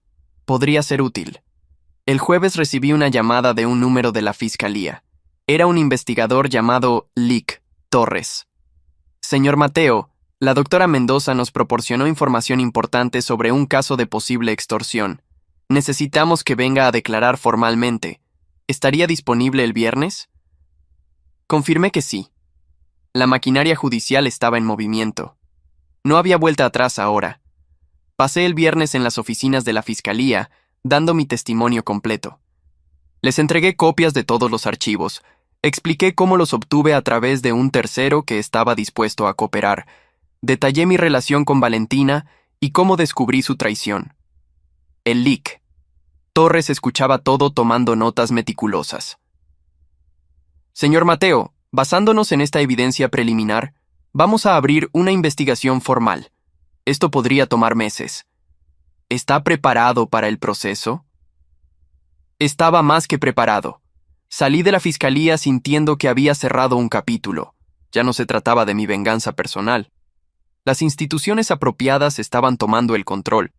Podría ser útil. El jueves recibí una llamada de un número de la fiscalía. Era un investigador llamado Lick Torres. Señor Mateo, la doctora Mendoza nos proporcionó información importante sobre un caso de posible extorsión. Necesitamos que venga a declarar formalmente. ¿Estaría disponible el viernes? Confirmé que sí. La maquinaria judicial estaba en movimiento. No había vuelta atrás ahora. Pasé el viernes en las oficinas de la fiscalía, dando mi testimonio completo. Les entregué copias de todos los archivos. Expliqué cómo los obtuve a través de un tercero que estaba dispuesto a cooperar. Detallé mi relación con Valentina y cómo descubrí su traición. El Lick. Torres escuchaba todo tomando notas meticulosas. Señor Mateo, basándonos en esta evidencia preliminar, vamos a abrir una investigación formal. Esto podría tomar meses. ¿Está preparado para el proceso? Estaba más que preparado. Salí de la fiscalía sintiendo que había cerrado un capítulo. Ya no se trataba de mi venganza personal. Las instituciones apropiadas estaban tomando el control.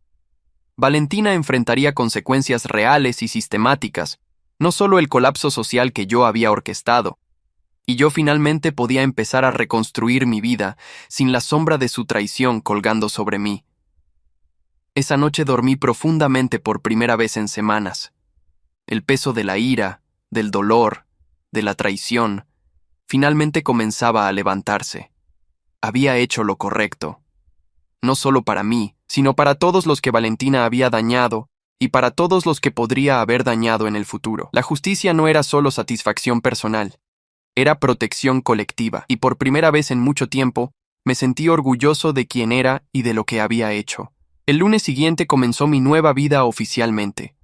Valentina enfrentaría consecuencias reales y sistemáticas, no solo el colapso social que yo había orquestado, y yo finalmente podía empezar a reconstruir mi vida sin la sombra de su traición colgando sobre mí. Esa noche dormí profundamente por primera vez en semanas. El peso de la ira, del dolor, de la traición, finalmente comenzaba a levantarse. Había hecho lo correcto. No solo para mí, sino para todos los que Valentina había dañado y para todos los que podría haber dañado en el futuro. La justicia no era solo satisfacción personal, era protección colectiva, y por primera vez en mucho tiempo me sentí orgulloso de quién era y de lo que había hecho. El lunes siguiente comenzó mi nueva vida oficialmente.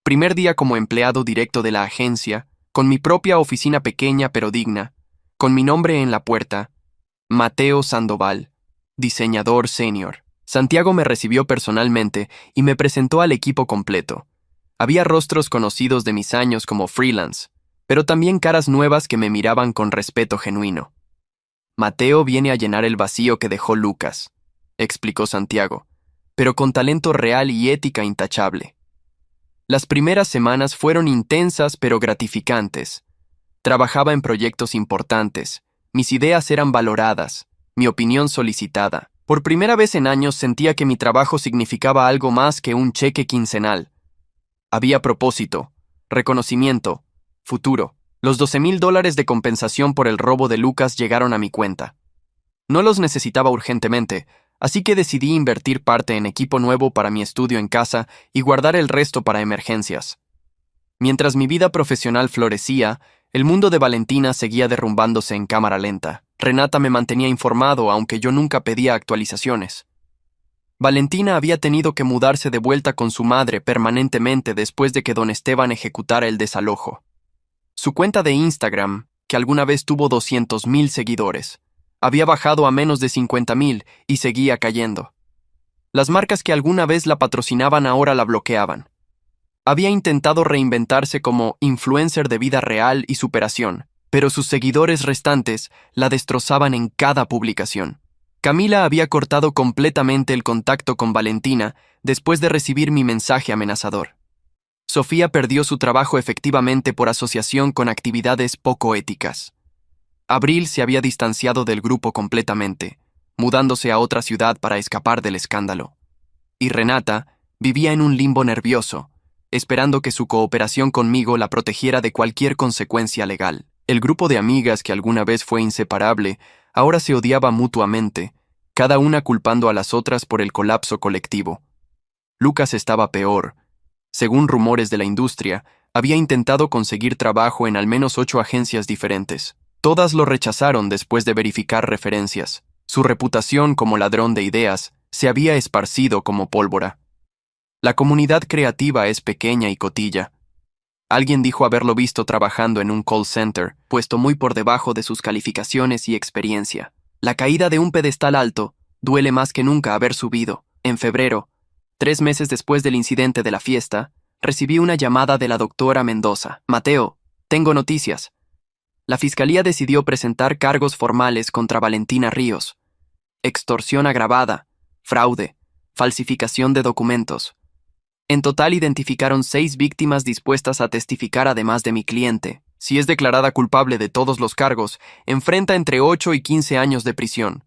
Primer día como empleado directo de la agencia, con mi propia oficina pequeña pero digna, con mi nombre en la puerta, Mateo Sandoval, diseñador senior. Santiago me recibió personalmente y me presentó al equipo completo. Había rostros conocidos de mis años como freelance, pero también caras nuevas que me miraban con respeto genuino. Mateo viene a llenar el vacío que dejó Lucas, explicó Santiago, pero con talento real y ética intachable. Las primeras semanas fueron intensas pero gratificantes. Trabajaba en proyectos importantes, mis ideas eran valoradas, mi opinión solicitada. Por primera vez en años sentía que mi trabajo significaba algo más que un cheque quincenal. Había propósito, reconocimiento, futuro. Los $12,000 de compensación por el robo de Lucas llegaron a mi cuenta. No los necesitaba urgentemente, así que decidí invertir parte en equipo nuevo para mi estudio en casa y guardar el resto para emergencias. Mientras mi vida profesional florecía, el mundo de Valentina seguía derrumbándose en cámara lenta. Renata me mantenía informado, aunque yo nunca pedía actualizaciones. Valentina había tenido que mudarse de vuelta con su madre permanentemente después de que don Esteban ejecutara el desalojo. Su cuenta de Instagram, que alguna vez tuvo 200,000 seguidores, había bajado a menos de 50,000 y seguía cayendo. Las marcas que alguna vez la patrocinaban ahora la bloqueaban. Había intentado reinventarse como influencer de vida real y superación, pero sus seguidores restantes la destrozaban en cada publicación. Camila había cortado completamente el contacto con Valentina después de recibir mi mensaje amenazador. Sofía perdió su trabajo efectivamente por asociación con actividades poco éticas. Abril se había distanciado del grupo completamente, mudándose a otra ciudad para escapar del escándalo. Y Renata vivía en un limbo nervioso, esperando que su cooperación conmigo la protegiera de cualquier consecuencia legal. El grupo de amigas que alguna vez fue inseparable ahora se odiaba mutuamente, cada una culpando a las otras por el colapso colectivo. Lucas estaba peor. Según rumores de la industria, había intentado conseguir trabajo en al menos 8 agencias diferentes. Todas lo rechazaron después de verificar referencias. Su reputación como ladrón de ideas se había esparcido como pólvora. La comunidad creativa es pequeña y cotilla. Alguien dijo haberlo visto trabajando en un call center, puesto muy por debajo de sus calificaciones y experiencia. La caída de un pedestal alto duele más que nunca haber subido. En febrero, 3 meses después del incidente de la fiesta, recibí una llamada de la doctora Mendoza. Mateo, tengo noticias. La fiscalía decidió presentar cargos formales contra Valentina Ríos. Extorsión agravada, fraude, falsificación de documentos. En total identificaron 6 víctimas dispuestas a testificar además de mi cliente. Si es declarada culpable de todos los cargos, enfrenta entre 8 y 15 años de prisión.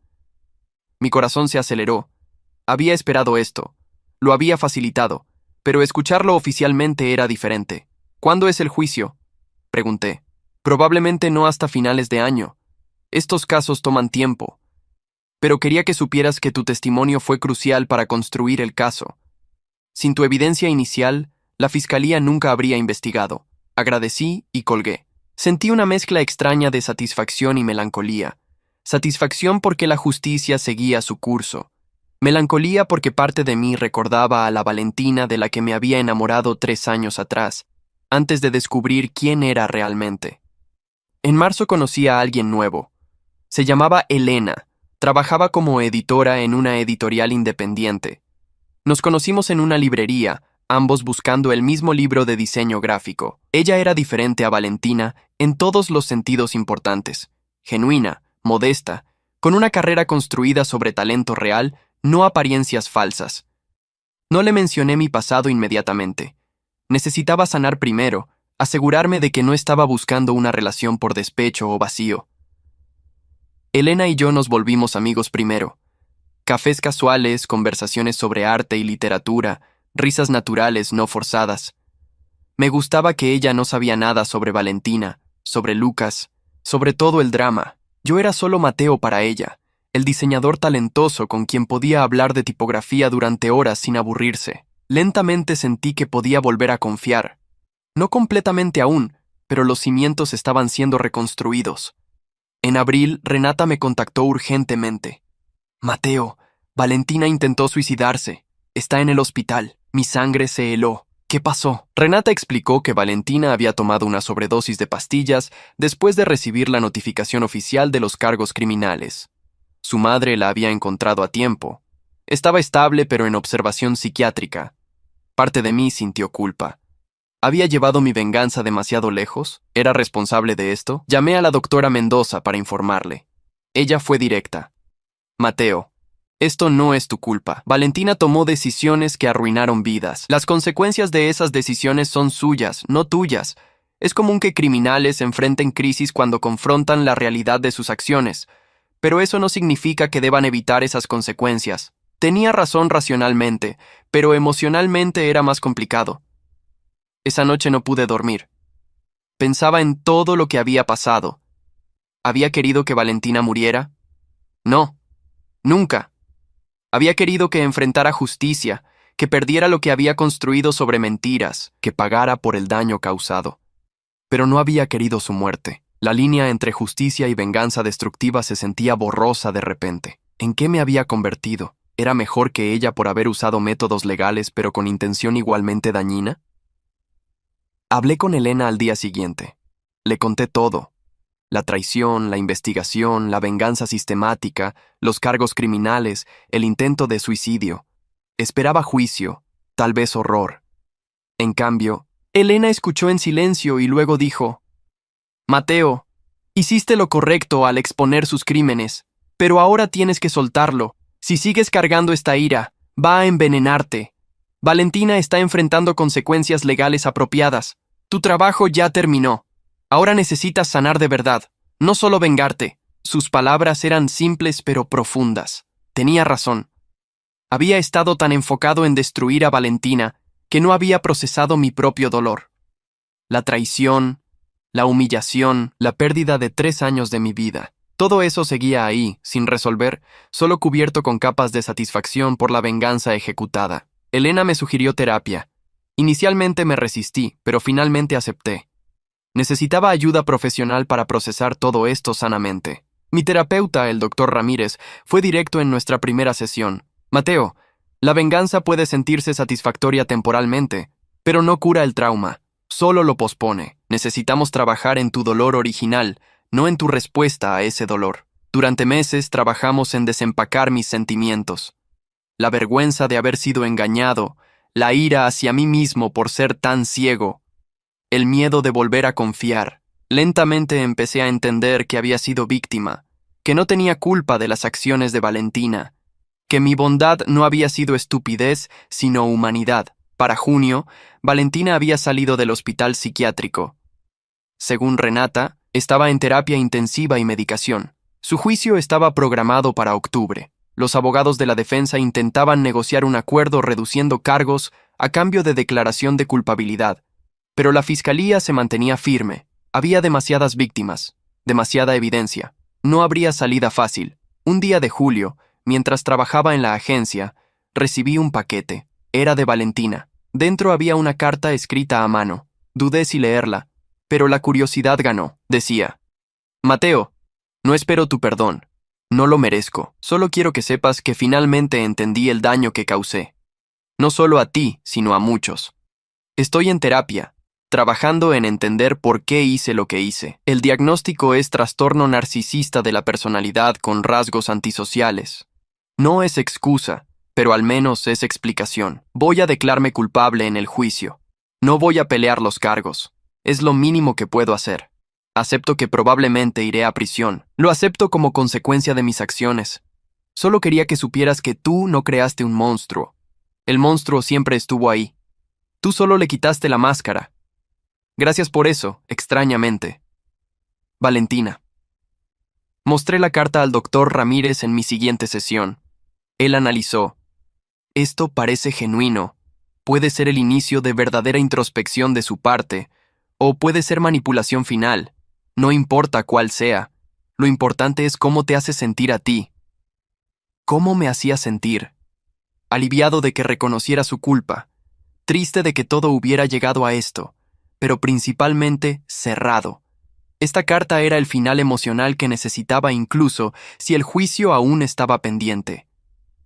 Mi corazón se aceleró. Había esperado esto. Lo había facilitado, pero escucharlo oficialmente era diferente. ¿Cuándo es el juicio?, pregunté. Probablemente no hasta finales de año. Estos casos toman tiempo. Pero quería que supieras que tu testimonio fue crucial para construir el caso. Sin tu evidencia inicial, la fiscalía nunca habría investigado. Agradecí y colgué. Sentí una mezcla extraña de satisfacción y melancolía. Satisfacción porque la justicia seguía su curso. Melancolía porque parte de mí recordaba a la Valentina de la que me había enamorado 3 años atrás, antes de descubrir quién era realmente. En marzo conocí a alguien nuevo. Se llamaba Elena. Trabajaba como editora en una editorial independiente. Nos conocimos en una librería, ambos buscando el mismo libro de diseño gráfico. Ella era diferente a Valentina en todos los sentidos importantes. Genuina, modesta, con una carrera construida sobre talento real, no apariencias falsas. No le mencioné mi pasado inmediatamente. Necesitaba sanar primero, asegurarme de que no estaba buscando una relación por despecho o vacío. Elena y yo nos volvimos amigos primero. Cafés casuales, conversaciones sobre arte y literatura, risas naturales no forzadas. Me gustaba que ella no sabía nada sobre Valentina, sobre Lucas, sobre todo el drama. Yo era solo Mateo para ella, el diseñador talentoso con quien podía hablar de tipografía durante horas sin aburrirse. Lentamente sentí que podía volver a confiar. No completamente aún, pero los cimientos estaban siendo reconstruidos. En abril, Renata me contactó urgentemente. Mateo, Valentina intentó suicidarse. Está en el hospital. Mi sangre se heló. ¿Qué pasó? Renata explicó que Valentina había tomado una sobredosis de pastillas después de recibir la notificación oficial de los cargos criminales. Su madre la había encontrado a tiempo. Estaba estable pero en observación psiquiátrica. Parte de mí sintió culpa. ¿Había llevado mi venganza demasiado lejos? ¿Era responsable de esto? Llamé a la doctora Mendoza para informarle. Ella fue directa. Mateo, esto no es tu culpa. Valentina tomó decisiones que arruinaron vidas. Las consecuencias de esas decisiones son suyas, no tuyas. Es común que criminales enfrenten crisis cuando confrontan la realidad de sus acciones, pero eso no significa que deban evitar esas consecuencias. Tenía razón racionalmente, pero emocionalmente era más complicado. Esa noche no pude dormir. Pensaba en todo lo que había pasado. ¿Había querido que Valentina muriera? No, nunca. Había querido que enfrentara justicia, que perdiera lo que había construido sobre mentiras, que pagara por el daño causado. Pero no había querido su muerte. La línea entre justicia y venganza destructiva se sentía borrosa de repente. ¿En qué me había convertido? ¿Era mejor que ella por haber usado métodos legales pero con intención igualmente dañina? Hablé con Elena al día siguiente. Le conté todo. La traición, la investigación, la venganza sistemática, los cargos criminales, el intento de suicidio. Esperaba juicio, tal vez horror. En cambio, Elena escuchó en silencio y luego dijo: Mateo, hiciste lo correcto al exponer sus crímenes, pero ahora tienes que soltarlo. Si sigues cargando esta ira, va a envenenarte. Valentina está enfrentando consecuencias legales apropiadas. Tu trabajo ya terminó. Ahora necesitas sanar de verdad, no solo vengarte. Sus palabras eran simples pero profundas. Tenía razón. Había estado tan enfocado en destruir a Valentina que no había procesado mi propio dolor. La traición, la humillación, la pérdida de 3 años de mi vida. Todo eso seguía ahí, sin resolver, solo cubierto con capas de satisfacción por la venganza ejecutada. Elena me sugirió terapia. Inicialmente me resistí, pero finalmente acepté. Necesitaba ayuda profesional para procesar todo esto sanamente. Mi terapeuta, el doctor Ramírez, fue directo en nuestra primera sesión. Mateo, la venganza puede sentirse satisfactoria temporalmente, pero no cura el trauma, solo lo pospone. Necesitamos trabajar en tu dolor original, no en tu respuesta a ese dolor. Durante meses trabajamos en desempacar mis sentimientos. La vergüenza de haber sido engañado, la ira hacia mí mismo por ser tan ciego, el miedo de volver a confiar. Lentamente empecé a entender que había sido víctima, que no tenía culpa de las acciones de Valentina, que mi bondad no había sido estupidez, sino humanidad. Para junio, Valentina había salido del hospital psiquiátrico. Según Renata, estaba en terapia intensiva y medicación. Su juicio estaba programado para octubre. Los abogados de la defensa intentaban negociar un acuerdo reduciendo cargos a cambio de declaración de culpabilidad. Pero la fiscalía se mantenía firme. Había demasiadas víctimas, demasiada evidencia. No habría salida fácil. Un día de julio, mientras trabajaba en la agencia, recibí un paquete. Era de Valentina. Dentro había una carta escrita a mano. Dudé si leerla, pero la curiosidad ganó. Decía: Mateo, no espero tu perdón. No lo merezco. Solo quiero que sepas que finalmente entendí el daño que causé. No solo a ti, sino a muchos. Estoy en terapia, trabajando en entender por qué hice lo que hice. El diagnóstico es trastorno narcisista de la personalidad con rasgos antisociales. No es excusa, pero al menos es explicación. Voy a declararme culpable en el juicio. No voy a pelear los cargos. Es lo mínimo que puedo hacer. Acepto que probablemente iré a prisión. Lo acepto como consecuencia de mis acciones. Solo quería que supieras que tú no creaste un monstruo. El monstruo siempre estuvo ahí. Tú solo le quitaste la máscara. Gracias por eso, extrañamente. Valentina. Mostré la carta al doctor Ramírez en mi siguiente sesión. Él analizó. Esto parece genuino. Puede ser el inicio de verdadera introspección de su parte, o puede ser manipulación final. No importa cuál sea. Lo importante es cómo te hace sentir a ti. ¿Cómo me hacía sentir? Aliviado de que reconociera su culpa, triste de que todo hubiera llegado a esto, pero principalmente cerrado. Esta carta era el final emocional que necesitaba incluso si el juicio aún estaba pendiente.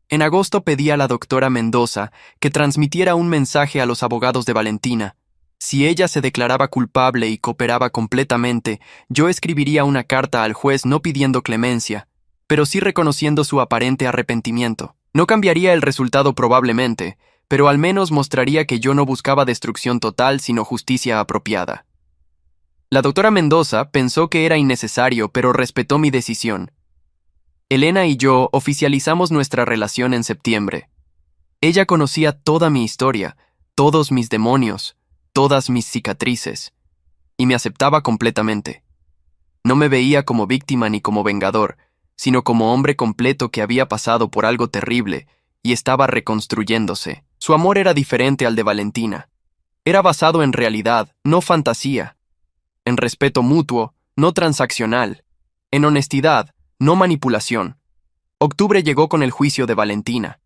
En agosto pedí a la doctora Mendoza que transmitiera un mensaje a los abogados de Valentina. Si ella se declaraba culpable y cooperaba completamente, yo escribiría una carta al juez no pidiendo clemencia, pero sí reconociendo su aparente arrepentimiento. No cambiaría el resultado probablemente, pero al menos mostraría que yo no buscaba destrucción total sino justicia apropiada. La doctora Mendoza pensó que era innecesario, pero respetó mi decisión. Elena y yo oficializamos nuestra relación en septiembre. Ella conocía toda mi historia, todos mis demonios, todas mis cicatrices, y me aceptaba completamente. No me veía como víctima ni como vengador, sino como hombre completo que había pasado por algo terrible y estaba reconstruyéndose. Su amor era diferente al de Valentina. Era basado en realidad, no fantasía. En respeto mutuo, no transaccional. En honestidad, no manipulación. Octubre llegó con el juicio de Valentina.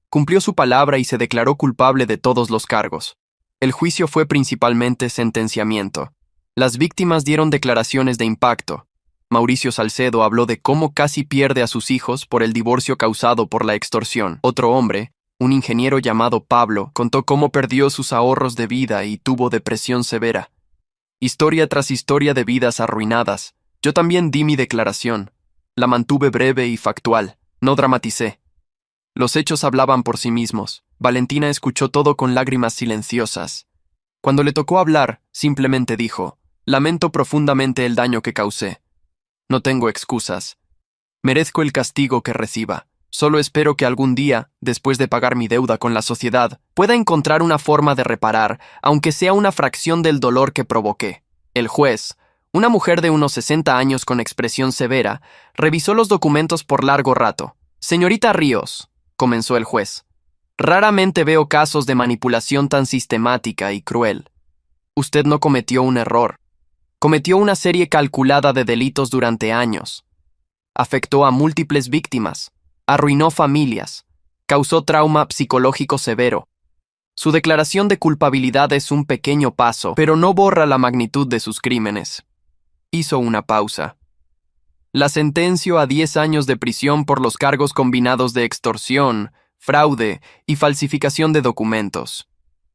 Cumplió su palabra y se declaró culpable de todos los cargos. El juicio fue principalmente sentenciamiento. Las víctimas dieron declaraciones de impacto. Mauricio Salcedo habló de cómo casi pierde a sus hijos por el divorcio causado por la extorsión. Otro hombre, un ingeniero llamado Pablo, contó cómo perdió sus ahorros de vida y tuvo depresión severa. Historia tras historia de vidas arruinadas. Yo también di mi declaración. La mantuve breve y factual. No dramaticé. Los hechos hablaban por sí mismos. Valentina escuchó todo con lágrimas silenciosas. Cuando le tocó hablar, simplemente dijo: «Lamento profundamente el daño que causé. No tengo excusas. Merezco el castigo que reciba. Solo espero que algún día, después de pagar mi deuda con la sociedad, pueda encontrar una forma de reparar, aunque sea una fracción del dolor que provoqué». El juez, una mujer de unos 60 años con expresión severa, revisó los documentos por largo rato. «Señorita Ríos», comenzó el juez, «raramente veo casos de manipulación tan sistemática y cruel. Usted no cometió un error. Cometió una serie calculada de delitos durante años. Afectó a múltiples víctimas, arruinó familias, causó trauma psicológico severo. Su declaración de culpabilidad es un pequeño paso, pero no borra la magnitud de sus crímenes». Hizo una pausa. «La sentencio a 10 años de prisión por los cargos combinados de extorsión, fraude y falsificación de documentos.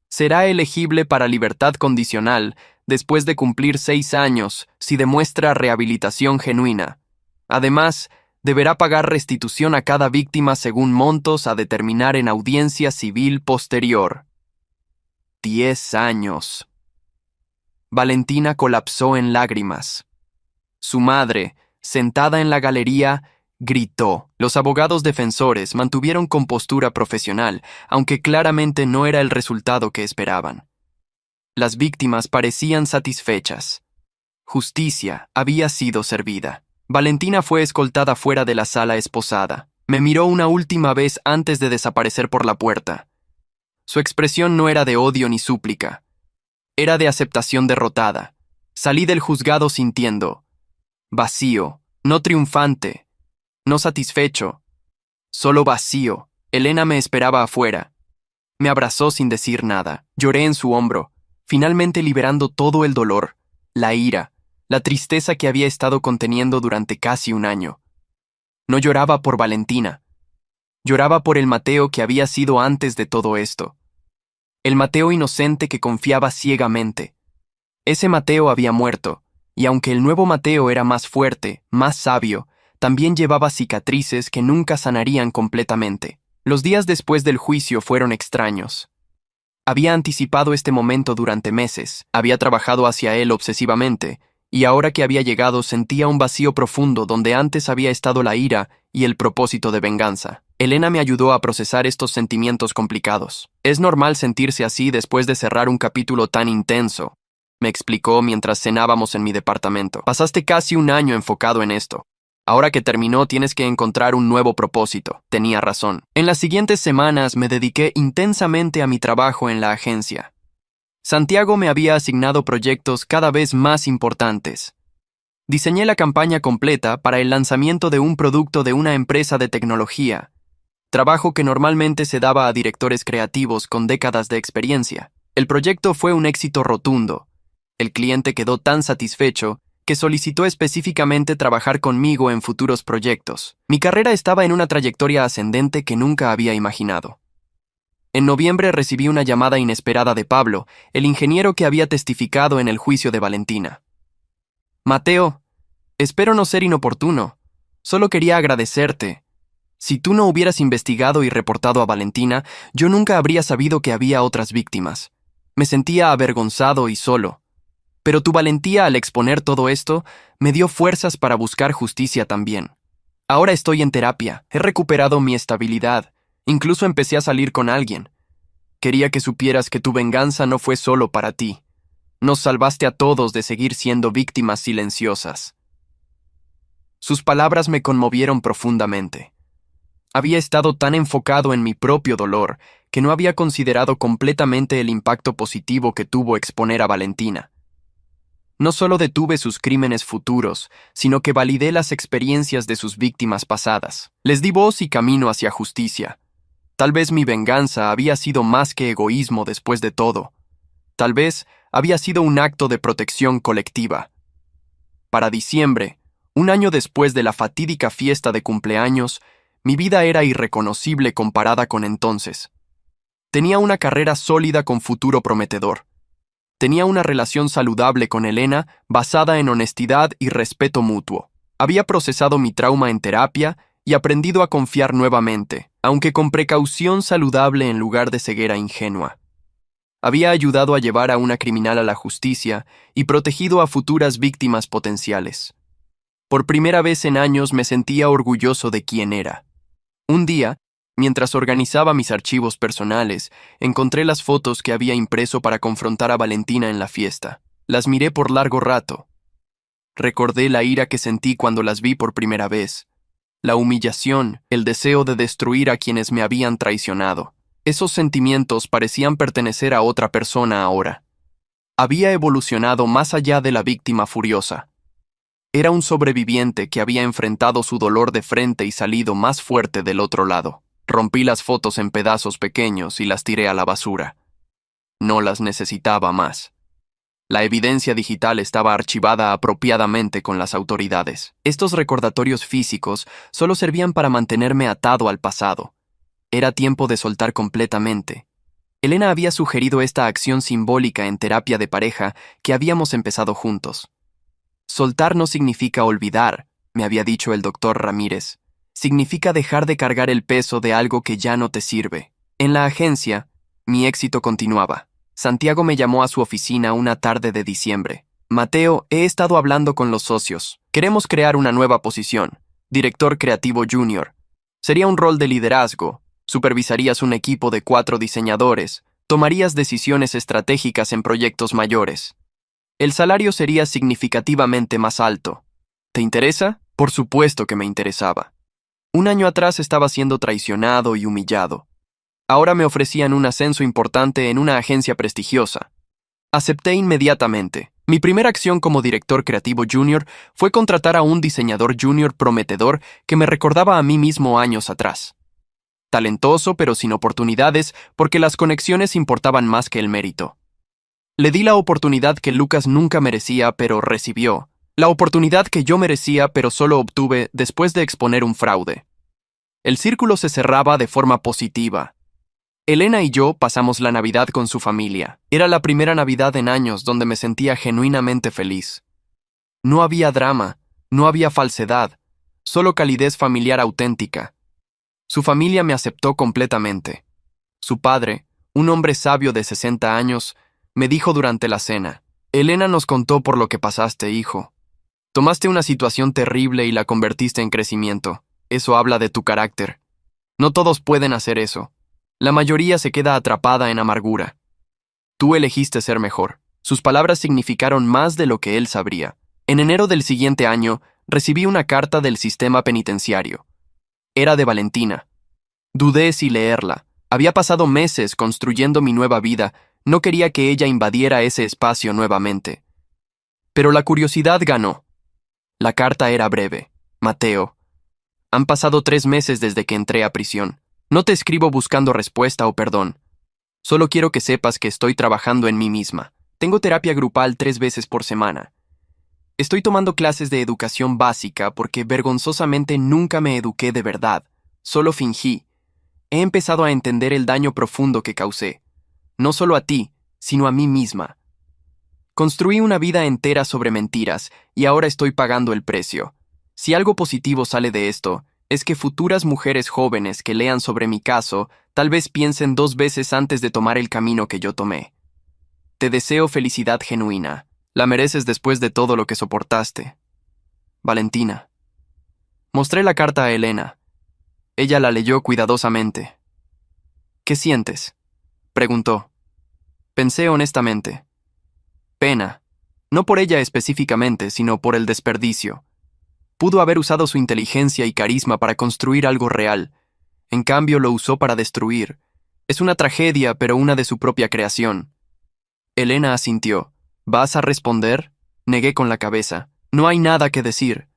Será elegible para libertad condicional después de cumplir 6 años si demuestra rehabilitación genuina. Además, deberá pagar restitución a cada víctima según montos a determinar en audiencia civil posterior». 10 años. Valentina colapsó en lágrimas. Su madre, sentada en la galería, gritó. Los abogados defensores mantuvieron compostura profesional, aunque claramente no era el resultado que esperaban. Las víctimas parecían satisfechas. Justicia había sido servida. Valentina fue escoltada fuera de la sala esposada. Me miró una última vez antes de desaparecer por la puerta. Su expresión no era de odio ni súplica. Era de aceptación derrotada. Salí del juzgado sintiendo vacío, no triunfante, no satisfecho, solo vacío. Elena me esperaba afuera. Me abrazó sin decir nada. Lloré en su hombro, finalmente liberando todo el dolor, la ira, la tristeza que había estado conteniendo durante casi un año. No lloraba por Valentina. Lloraba por el Mateo que había sido antes de todo esto. El Mateo inocente que confiaba ciegamente. Ese Mateo había muerto, y aunque el nuevo Mateo era más fuerte, más sabio, también llevaba cicatrices que nunca sanarían completamente. Los días después del juicio fueron extraños. Había anticipado este momento durante meses, había trabajado hacia él obsesivamente, y ahora que había llegado sentía un vacío profundo donde antes había estado la ira y el propósito de venganza. Elena me ayudó a procesar estos sentimientos complicados. Es normal sentirse así después de cerrar un capítulo tan intenso, me explicó mientras cenábamos en mi departamento. Pasaste casi un año enfocado en esto. Ahora que terminó, tienes que encontrar un nuevo propósito. Tenía razón. En las siguientes semanas me dediqué intensamente a mi trabajo en la agencia. Santiago me había asignado proyectos cada vez más importantes. Diseñé la campaña completa para el lanzamiento de un producto de una empresa de tecnología, trabajo que normalmente se daba a directores creativos con décadas de experiencia. El proyecto fue un éxito rotundo. El cliente quedó tan satisfecho que solicitó específicamente trabajar conmigo en futuros proyectos. Mi carrera estaba en una trayectoria ascendente que nunca había imaginado. En noviembre recibí una llamada inesperada de Pablo, el ingeniero que había testificado en el juicio de Valentina. Mateo, espero no ser inoportuno. Solo quería agradecerte. Si tú no hubieras investigado y reportado a Valentina, yo nunca habría sabido que había otras víctimas. Me sentía avergonzado y solo. Pero tu valentía al exponer todo esto me dio fuerzas para buscar justicia también. Ahora estoy en terapia, he recuperado mi estabilidad, incluso empecé a salir con alguien. Quería que supieras que tu venganza no fue solo para ti. Nos salvaste a todos de seguir siendo víctimas silenciosas. Sus palabras me conmovieron profundamente. Había estado tan enfocado en mi propio dolor que no había considerado completamente el impacto positivo que tuvo exponer a Valentina. No solo detuve sus crímenes futuros, sino que validé las experiencias de sus víctimas pasadas. Les di voz y camino hacia justicia. Tal vez mi venganza había sido más que egoísmo después de todo. Tal vez había sido un acto de protección colectiva. Para diciembre, un año después de la fatídica fiesta de cumpleaños, mi vida era irreconocible comparada con entonces. Tenía una carrera sólida con futuro prometedor. Tenía una relación saludable con Elena basada en honestidad y respeto mutuo. Había procesado mi trauma en terapia y aprendido a confiar nuevamente, aunque con precaución saludable en lugar de ceguera ingenua. Había ayudado a llevar a una criminal a la justicia y protegido a futuras víctimas potenciales. Por primera vez en años me sentía orgulloso de quién era. Un día, mientras organizaba mis archivos personales, encontré las fotos que había impreso para confrontar a Valentina en la fiesta. Las miré por largo rato. Recordé la ira que sentí cuando las vi por primera vez. La humillación, el deseo de destruir a quienes me habían traicionado. Esos sentimientos parecían pertenecer a otra persona ahora. Había evolucionado más allá de la víctima furiosa. Era un sobreviviente que había enfrentado su dolor de frente y salido más fuerte del otro lado. Rompí las fotos en pedazos pequeños y las tiré a la basura. No las necesitaba más. La evidencia digital estaba archivada apropiadamente con las autoridades. Estos recordatorios físicos solo servían para mantenerme atado al pasado. Era tiempo de soltar completamente. Elena había sugerido esta acción simbólica en terapia de pareja que habíamos empezado juntos. Soltar no significa olvidar, me había dicho el doctor Ramírez. Significa dejar de cargar el peso de algo que ya no te sirve. En la agencia, mi éxito continuaba. Santiago me llamó a su oficina una tarde de diciembre. Mateo, he estado hablando con los socios. Queremos crear una nueva posición, director creativo junior. Sería un rol de liderazgo. Supervisarías un equipo de 4 diseñadores. Tomarías decisiones estratégicas en proyectos mayores. El salario sería significativamente más alto. ¿Te interesa? Por supuesto que me interesaba. Un año atrás estaba siendo traicionado y humillado. Ahora me ofrecían un ascenso importante en una agencia prestigiosa. Acepté inmediatamente. Mi primera acción como director creativo junior fue contratar a un diseñador junior prometedor que me recordaba a mí mismo años atrás. Talentoso pero sin oportunidades porque las conexiones importaban más que el mérito. Le di la oportunidad que Lucas nunca merecía pero recibió. La oportunidad que yo merecía pero solo obtuve después de exponer un fraude. El círculo se cerraba de forma positiva. Elena y yo pasamos la Navidad con su familia. Era la primera Navidad en años donde me sentía genuinamente feliz. No había drama, no había falsedad, solo calidez familiar auténtica. Su familia me aceptó completamente. Su padre, un hombre sabio de 60 años, me dijo durante la cena: Elena nos contó por lo que pasaste, hijo. Tomaste una situación terrible y la convertiste en crecimiento. Eso habla de tu carácter. No todos pueden hacer eso. La mayoría se queda atrapada en amargura. Tú elegiste ser mejor. Sus palabras significaron más de lo que él sabría. En enero del siguiente año, recibí una carta del sistema penitenciario. Era de Valentina. Dudé si leerla. Había pasado meses construyendo mi nueva vida. No quería que ella invadiera ese espacio nuevamente. Pero la curiosidad ganó. La carta era breve. Mateo. Han pasado 3 meses desde que entré a prisión. No te escribo buscando respuesta o perdón. Solo quiero que sepas que estoy trabajando en mí misma. Tengo terapia grupal 3 veces por semana. Estoy tomando clases de educación básica porque vergonzosamente nunca me eduqué de verdad. Solo fingí. He empezado a entender el daño profundo que causé. No solo a ti, sino a mí misma. Construí una vida entera sobre mentiras y ahora estoy pagando el precio. Si algo positivo sale de esto, es que futuras mujeres jóvenes que lean sobre mi caso tal vez piensen 2 veces antes de tomar el camino que yo tomé. Te deseo felicidad genuina. La mereces después de todo lo que soportaste. Valentina. Mostré la carta a Elena. Ella la leyó cuidadosamente. ¿Qué sientes?, preguntó. Pensé honestamente. Pena. No por ella específicamente, sino por el desperdicio. Pudo haber usado su inteligencia y carisma para construir algo real. En cambio, lo usó para destruir. Es una tragedia, pero una de su propia creación. Elena asintió. ¿Vas a responder? Negué con la cabeza. No hay nada que decir.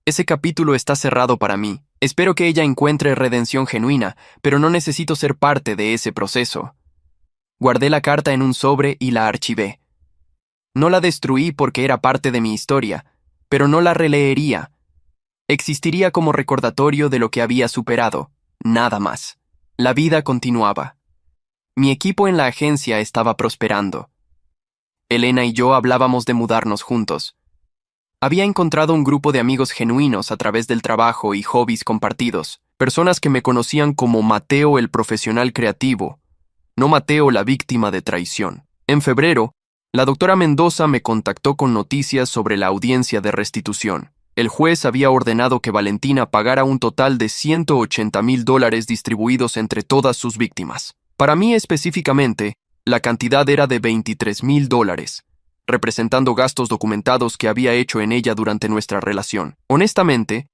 Ese capítulo está cerrado para mí. Espero que ella encuentre redención genuina, pero no necesito ser parte de ese proceso. Guardé la carta en un sobre y la archivé. No la destruí porque era parte de mi historia, pero no la releería. Existiría como recordatorio de lo que había superado, nada más. La vida continuaba. Mi equipo en la agencia estaba prosperando. Elena y yo hablábamos de mudarnos juntos. Había encontrado un grupo de amigos genuinos a través del trabajo y hobbies compartidos, personas que me conocían como Mateo el profesional creativo, no Mateo la víctima de traición. En febrero, la doctora Mendoza me contactó con noticias sobre la audiencia de restitución. El juez había ordenado que Valentina pagara un total de $180,000 distribuidos entre todas sus víctimas. Para mí específicamente, la cantidad era de $23,000, representando gastos documentados que había hecho en ella durante nuestra relación. Honestamente,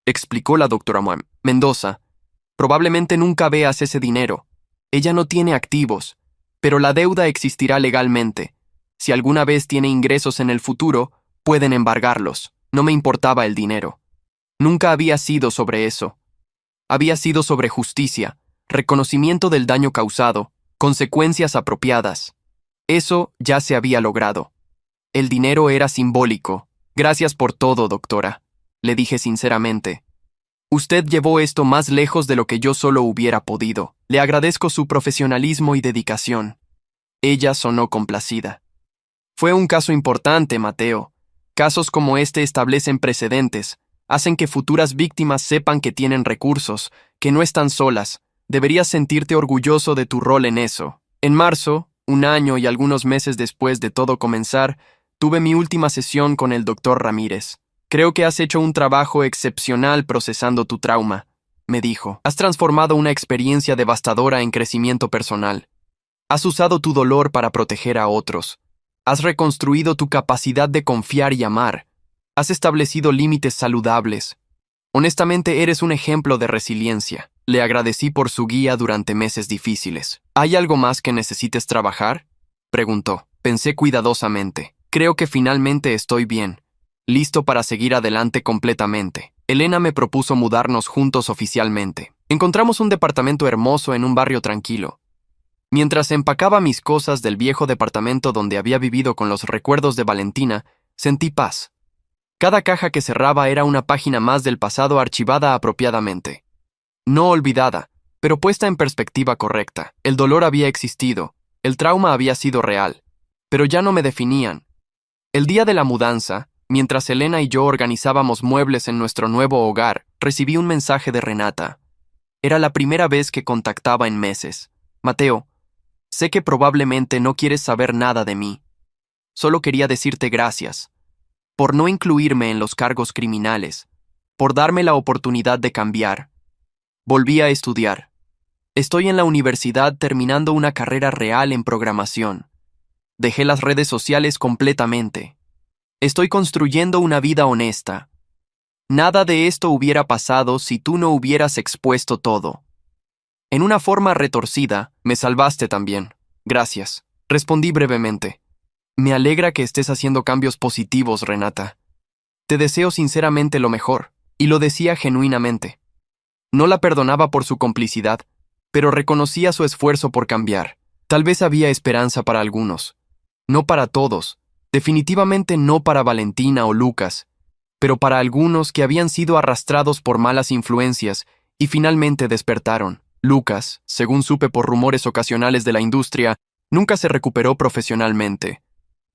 explicó la doctora Mendoza, probablemente nunca veas ese dinero. Ella no tiene activos, pero la deuda existirá legalmente. Si alguna vez tiene ingresos en el futuro, pueden embargarlos. No me importaba el dinero. Nunca había sido sobre eso. Había sido sobre justicia, reconocimiento del daño causado, consecuencias apropiadas. Eso ya se había logrado. El dinero era simbólico. Gracias por todo, doctora, le dije sinceramente. Usted llevó esto más lejos de lo que yo solo hubiera podido. Le agradezco su profesionalismo y dedicación. Ella sonó complacida. Fue un caso importante, Mateo. Casos como este establecen precedentes, hacen que futuras víctimas sepan que tienen recursos, que no están solas. Deberías sentirte orgulloso de tu rol en eso. En marzo, un año y algunos meses después de todo comenzar, tuve mi última sesión con el doctor Ramírez. Creo que has hecho un trabajo excepcional procesando tu trauma, me dijo. Has transformado una experiencia devastadora en crecimiento personal. Has usado tu dolor para proteger a otros. Has reconstruido tu capacidad de confiar y amar. Has establecido límites saludables. Honestamente, eres un ejemplo de resiliencia. Le agradecí por su guía durante meses difíciles. ¿Hay algo más que necesites trabajar?, preguntó. Pensé cuidadosamente. Creo que finalmente estoy bien. Listo para seguir adelante completamente. Elena me propuso mudarnos juntos oficialmente. Encontramos un departamento hermoso en un barrio tranquilo. Mientras empacaba mis cosas del viejo departamento donde había vivido con los recuerdos de Valentina, sentí paz. Cada caja que cerraba era una página más del pasado archivada apropiadamente. No olvidada, pero puesta en perspectiva correcta. El dolor había existido, el trauma había sido real, pero ya no me definían. El día de la mudanza, mientras Elena y yo organizábamos muebles en nuestro nuevo hogar, recibí un mensaje de Renata. Era la primera vez que contactaba en meses. Mateo, sé que probablemente no quieres saber nada de mí. Solo quería decirte gracias por no incluirme en los cargos criminales, por darme la oportunidad de cambiar. Volví a estudiar. Estoy en la universidad terminando una carrera real en programación. Dejé las redes sociales completamente. Estoy construyendo una vida honesta. Nada de esto hubiera pasado si tú no hubieras expuesto todo. En una forma retorcida, me salvaste también. Gracias. Respondí brevemente. Me alegra que estés haciendo cambios positivos, Renata. Te deseo sinceramente lo mejor, y lo decía genuinamente. No la perdonaba por su complicidad, pero reconocía su esfuerzo por cambiar. Tal vez había esperanza para algunos. No para todos, definitivamente no para Valentina o Lucas, pero para algunos que habían sido arrastrados por malas influencias y finalmente despertaron. Lucas, según supe por rumores ocasionales de la industria, nunca se recuperó profesionalmente.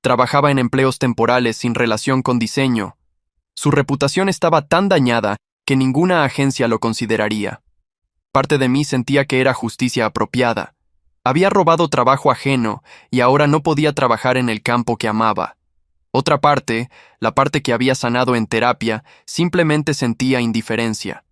Trabajaba en empleos temporales sin relación con diseño. Su reputación estaba tan dañada que ninguna agencia lo consideraría. Parte de mí sentía que era justicia apropiada. Había robado trabajo ajeno y ahora no podía trabajar en el campo que amaba. Otra parte, la parte que había sanado en terapia, simplemente sentía indiferencia.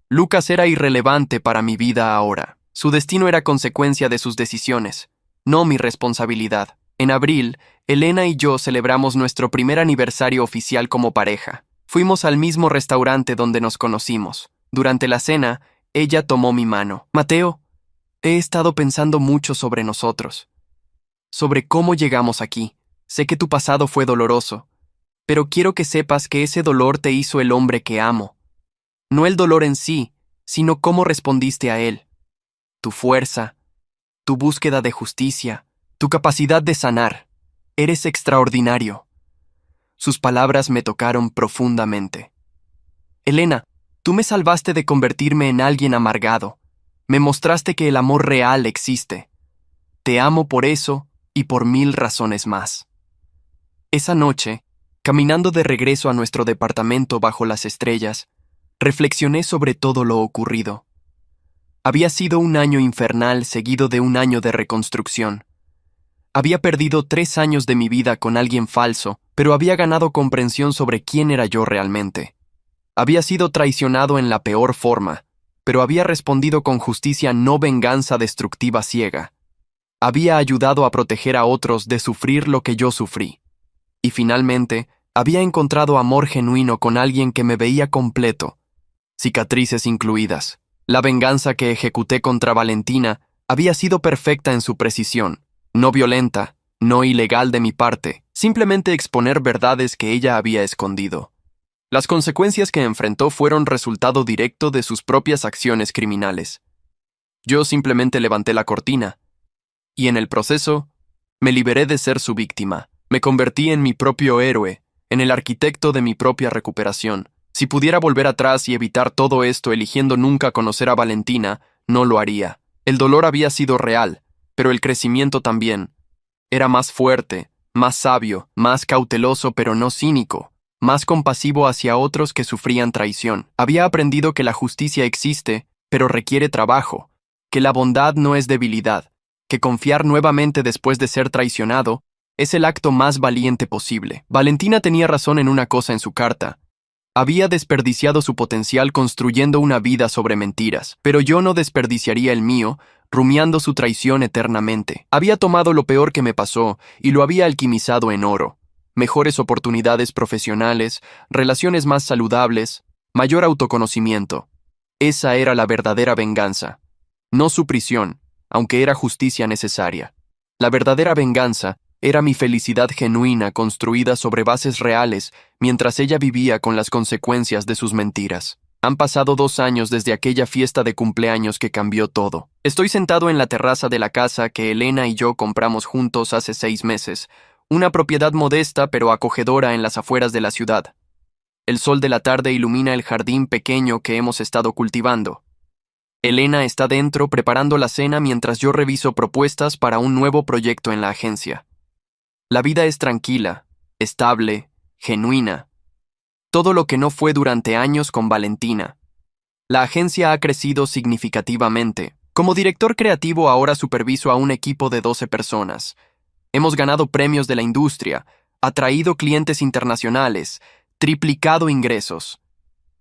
Lucas era irrelevante para mi vida ahora. Su destino era consecuencia de sus decisiones, no mi responsabilidad. En abril, Elena y yo celebramos nuestro primer aniversario oficial como pareja. Fuimos al mismo restaurante donde nos conocimos. Durante la cena, ella tomó mi mano. Mateo, he estado pensando mucho sobre nosotros, sobre cómo llegamos aquí. Sé que tu pasado fue doloroso, pero quiero que sepas que ese dolor te hizo el hombre que amo. No el dolor en sí, sino cómo respondiste a él. Tu fuerza, tu búsqueda de justicia, tu capacidad de sanar. Eres extraordinario. Sus palabras me tocaron profundamente. Elena, tú me salvaste de convertirme en alguien amargado. Me mostraste que el amor real existe. Te amo por eso y por 1000 razones más. Esa noche, caminando de regreso a nuestro departamento bajo las estrellas, reflexioné sobre todo lo ocurrido. Había sido un año infernal seguido de un año de reconstrucción. Había perdido 3 años de mi vida con alguien falso, pero había ganado comprensión sobre quién era yo realmente. Había sido traicionado en la peor forma, pero había respondido con justicia, no venganza destructiva ciega. Había ayudado a proteger a otros de sufrir lo que yo sufrí. Y finalmente, había encontrado amor genuino con alguien que me veía completo, cicatrices incluidas. La venganza que ejecuté contra Valentina había sido perfecta en su precisión, no violenta, no ilegal de mi parte, simplemente exponer verdades que ella había escondido. Las consecuencias que enfrentó fueron resultado directo de sus propias acciones criminales. Yo simplemente levanté la cortina, y en el proceso, me liberé de ser su víctima. Me convertí en mi propio héroe, en el arquitecto de mi propia recuperación. Si pudiera volver atrás y evitar todo esto eligiendo nunca conocer a Valentina, no lo haría. El dolor había sido real, pero el crecimiento también. Era más fuerte, más sabio, más cauteloso pero no cínico, más compasivo hacia otros que sufrían traición. Había aprendido que la justicia existe, pero requiere trabajo, que la bondad no es debilidad, que confiar nuevamente después de ser traicionado es el acto más valiente posible. Valentina tenía razón en una cosa en su carta. Había desperdiciado su potencial construyendo una vida sobre mentiras, pero yo no desperdiciaría el mío, rumiando su traición eternamente. Había tomado lo peor que me pasó y lo había alquimizado en oro. Mejores oportunidades profesionales, relaciones más saludables, mayor autoconocimiento. Esa era la verdadera venganza. No su prisión, aunque era justicia necesaria. La verdadera venganza era mi felicidad genuina construida sobre bases reales mientras ella vivía con las consecuencias de sus mentiras. Han pasado 2 años desde aquella fiesta de cumpleaños que cambió todo. Estoy sentado en la terraza de la casa que Elena y yo compramos juntos hace 6 meses, una propiedad modesta pero acogedora en las afueras de la ciudad. El sol de la tarde ilumina el jardín pequeño que hemos estado cultivando. Elena está dentro preparando la cena mientras yo reviso propuestas para un nuevo proyecto en la agencia. La vida es tranquila, estable, genuina. Todo lo que no fue durante años con Valentina. La agencia ha crecido significativamente. Como director creativo ahora superviso a un equipo de 12 personas. Hemos ganado premios de la industria, atraído clientes internacionales, triplicado ingresos.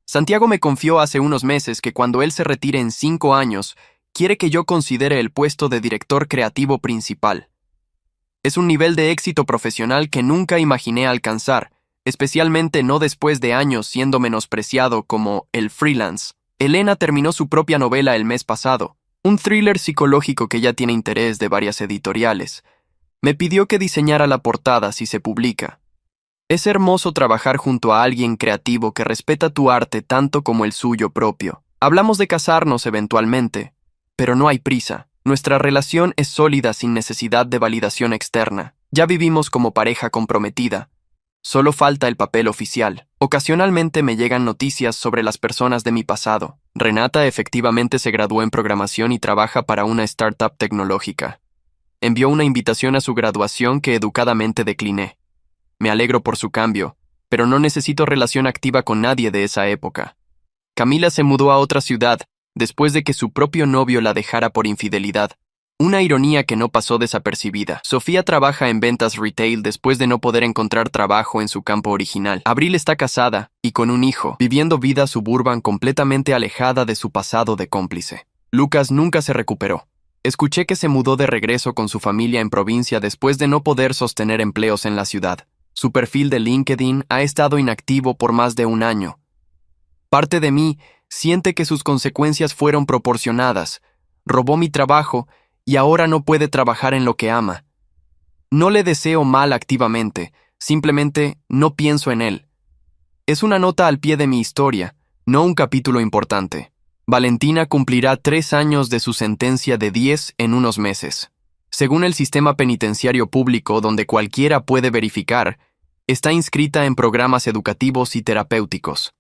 Santiago me confió hace unos meses que cuando él se retire en 5 años, quiere que yo considere el puesto de director creativo principal. Es un nivel de éxito profesional que nunca imaginé alcanzar, especialmente no después de años siendo menospreciado como el freelance. Elena terminó su propia novela el mes pasado, un thriller psicológico que ya tiene interés de varias editoriales. Me pidió que diseñara la portada si se publica. Es hermoso trabajar junto a alguien creativo que respeta tu arte tanto como el suyo propio. Hablamos de casarnos eventualmente, pero no hay prisa. Nuestra relación es sólida sin necesidad de validación externa. Ya vivimos como pareja comprometida. Solo falta el papel oficial. Ocasionalmente me llegan noticias sobre las personas de mi pasado. Renata efectivamente se graduó en programación y trabaja para una startup tecnológica. Envió una invitación a su graduación que educadamente decliné. Me alegro por su cambio, pero no necesito relación activa con nadie de esa época. Camila se mudó a otra ciudad después de que su propio novio la dejara por infidelidad. Una ironía que no pasó desapercibida. Sofía trabaja en ventas retail después de no poder encontrar trabajo en su campo original. Abril está casada y con un hijo, viviendo vida suburban completamente alejada de su pasado de cómplice. Lucas nunca se recuperó. Escuché que se mudó de regreso con su familia en provincia después de no poder sostener empleos en la ciudad. Su perfil de LinkedIn ha estado inactivo por más de un año. Parte de mí siente que sus consecuencias fueron proporcionadas. Robó mi trabajo y ahora no puede trabajar en lo que ama. No le deseo mal activamente, simplemente no pienso en él. Es una nota al pie de mi historia, no un capítulo importante. Valentina cumplirá 3 años de su sentencia de 10 en unos meses. Según el sistema penitenciario público donde cualquiera puede verificar, está inscrita en programas educativos y terapéuticos.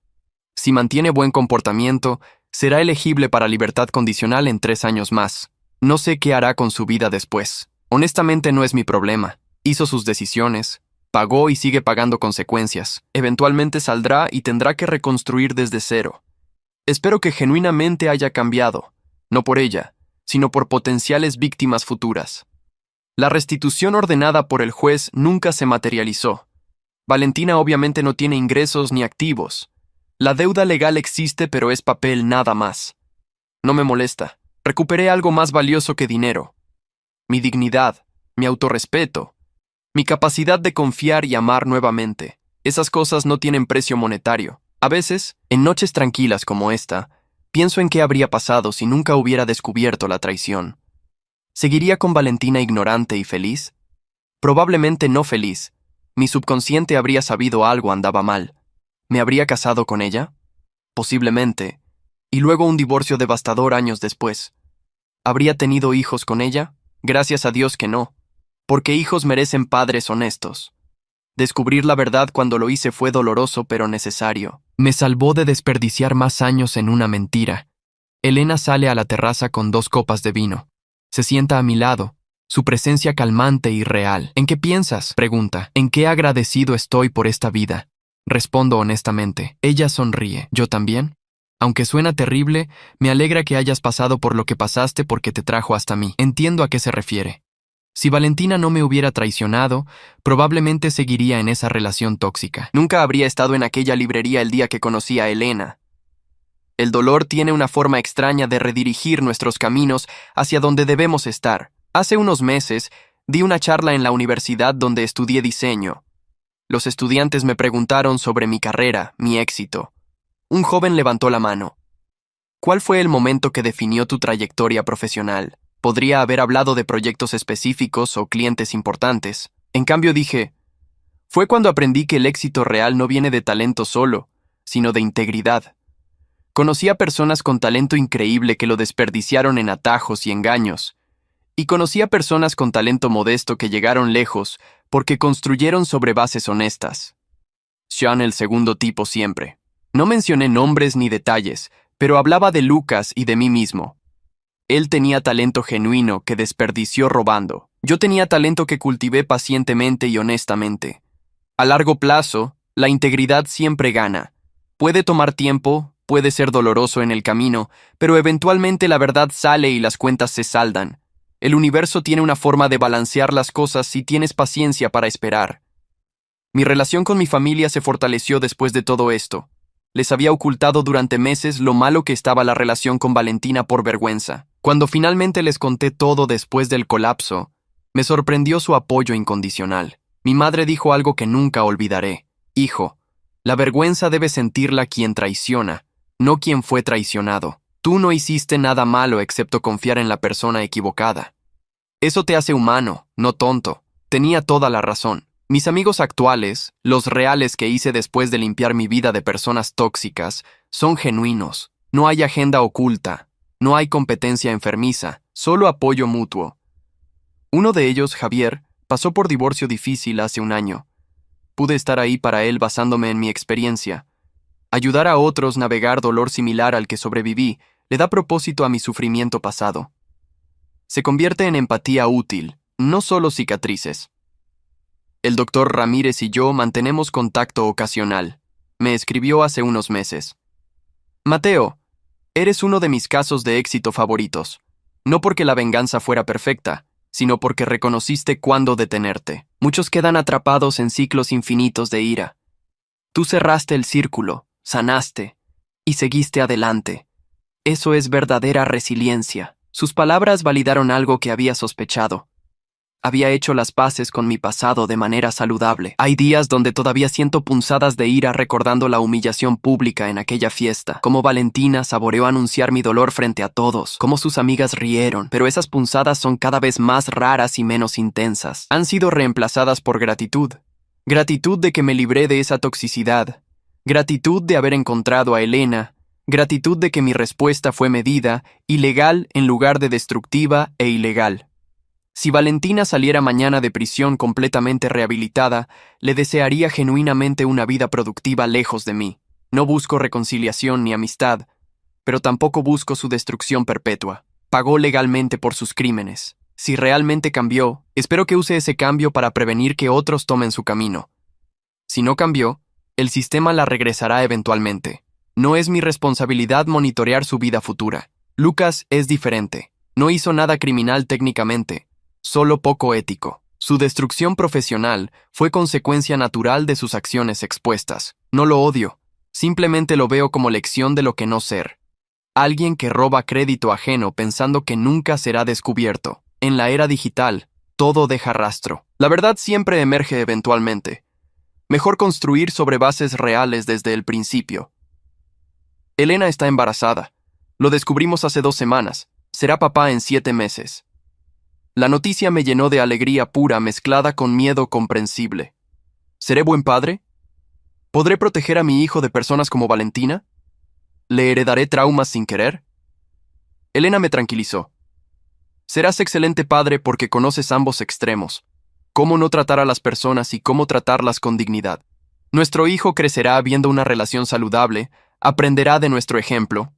Si mantiene buen comportamiento, será elegible para libertad condicional en 3 años más. No sé qué hará con su vida después. Honestamente no es mi problema. Hizo sus decisiones, pagó y sigue pagando consecuencias. Eventualmente saldrá y tendrá que reconstruir desde cero. Espero que genuinamente haya cambiado, no por ella, sino por potenciales víctimas futuras. La restitución ordenada por el juez nunca se materializó. Valentina obviamente no tiene ingresos ni activos. La deuda legal existe, pero es papel nada más. No me molesta. Recuperé algo más valioso que dinero. Mi dignidad, mi autorrespeto, mi capacidad de confiar y amar nuevamente. Esas cosas no tienen precio monetario. A veces, en noches tranquilas como esta, pienso en qué habría pasado si nunca hubiera descubierto la traición. ¿Seguiría con Valentina ignorante y feliz? Probablemente no feliz. Mi subconsciente habría sabido algo andaba mal. ¿Me habría casado con ella? Posiblemente. Y luego un divorcio devastador años después. ¿Habría tenido hijos con ella? Gracias a Dios que no. Porque hijos merecen padres honestos. Descubrir la verdad cuando lo hice fue doloroso pero necesario. Me salvó de desperdiciar más años en una mentira. Elena sale a la terraza con 2 copas de vino. Se sienta a mi lado, su presencia calmante y real. ¿En qué piensas?, pregunta. ¿En qué agradecido estoy por esta vida? Respondo honestamente. Ella sonríe. ¿Yo también? Aunque suena terrible, me alegra que hayas pasado por lo que pasaste porque te trajo hasta mí. Entiendo a qué se refiere. Si Valentina no me hubiera traicionado, probablemente seguiría en esa relación tóxica. Nunca habría estado en aquella librería el día que conocí a Elena. El dolor tiene una forma extraña de redirigir nuestros caminos hacia donde debemos estar. Hace unos meses, di una charla en la universidad donde estudié diseño. Los estudiantes me preguntaron sobre mi carrera, mi éxito. Un joven levantó la mano. ¿Cuál fue el momento que definió tu trayectoria profesional? Podría haber hablado de proyectos específicos o clientes importantes. En cambio dije, fue cuando aprendí que el éxito real no viene de talento solo, sino de integridad. Conocí a personas con talento increíble que lo desperdiciaron en atajos y engaños. Y conocí a personas con talento modesto que llegaron lejos porque construyeron sobre bases honestas. Sean el segundo tipo siempre. No mencioné nombres ni detalles, pero hablaba de Lucas y de mí mismo. Él tenía talento genuino que desperdició robando. Yo tenía talento que cultivé pacientemente y honestamente. A largo plazo, la integridad siempre gana. Puede tomar tiempo, puede ser doloroso en el camino, pero eventualmente la verdad sale y las cuentas se saldan. El universo tiene una forma de balancear las cosas si tienes paciencia para esperar. Mi relación con mi familia se fortaleció después de todo esto. Les había ocultado durante meses lo malo que estaba la relación con Valentina por vergüenza. Cuando finalmente les conté todo después del colapso, me sorprendió su apoyo incondicional. Mi madre dijo algo que nunca olvidaré. Hijo, la vergüenza debe sentirla quien traiciona, no quien fue traicionado. Tú no hiciste nada malo excepto confiar en la persona equivocada. Eso te hace humano, no tonto. Tenía toda la razón. Mis amigos actuales, los reales que hice después de limpiar mi vida de personas tóxicas, son genuinos. No hay agenda oculta, no hay competencia enfermiza, solo apoyo mutuo. Uno de ellos, Javier, pasó por divorcio difícil hace un año. Pude estar ahí para él basándome en mi experiencia. Ayudar a otros a navegar dolor similar al que sobreviví le da propósito a mi sufrimiento pasado. Se convierte en empatía útil, no solo cicatrices. El doctor Ramírez y yo mantenemos contacto ocasional. Me escribió hace unos meses. Mateo, eres uno de mis casos de éxito favoritos. No porque la venganza fuera perfecta, sino porque reconociste cuándo detenerte. Muchos quedan atrapados en ciclos infinitos de ira. Tú cerraste el círculo, sanaste y seguiste adelante. Eso es verdadera resiliencia. Sus palabras validaron algo que había sospechado. Había hecho las paces con mi pasado de manera saludable. Hay días donde todavía siento punzadas de ira recordando la humillación pública en aquella fiesta, cómo Valentina saboreó anunciar mi dolor frente a todos, cómo sus amigas rieron, pero esas punzadas son cada vez más raras y menos intensas. Han sido reemplazadas por gratitud. Gratitud de que me libré de esa toxicidad. Gratitud de haber encontrado a Elena. Gratitud de que mi respuesta fue medida y legal en lugar de destructiva e ilegal. Si Valentina saliera mañana de prisión completamente rehabilitada, le desearía genuinamente una vida productiva lejos de mí. No busco reconciliación ni amistad, pero tampoco busco su destrucción perpetua. Pagó legalmente por sus crímenes. Si realmente cambió, espero que use ese cambio para prevenir que otros tomen su camino. Si no cambió, el sistema la regresará eventualmente. No es mi responsabilidad monitorear su vida futura. Lucas es diferente. No hizo nada criminal técnicamente, solo poco ético. Su destrucción profesional fue consecuencia natural de sus acciones expuestas. No lo odio, simplemente lo veo como lección de lo que no ser. Alguien que roba crédito ajeno pensando que nunca será descubierto. En la era digital, todo deja rastro. La verdad siempre emerge eventualmente. Mejor construir sobre bases reales desde el principio. Elena está embarazada. Lo descubrimos hace 2 semanas. Será papá en 7 meses. La noticia me llenó de alegría pura mezclada con miedo comprensible. ¿Seré buen padre? ¿Podré proteger a mi hijo de personas como Valentina? ¿Le heredaré traumas sin querer? Elena me tranquilizó. Serás excelente padre porque conoces ambos extremos. Cómo no tratar a las personas y cómo tratarlas con dignidad. Nuestro hijo crecerá viendo una relación saludable, aprenderá de nuestro ejemplo.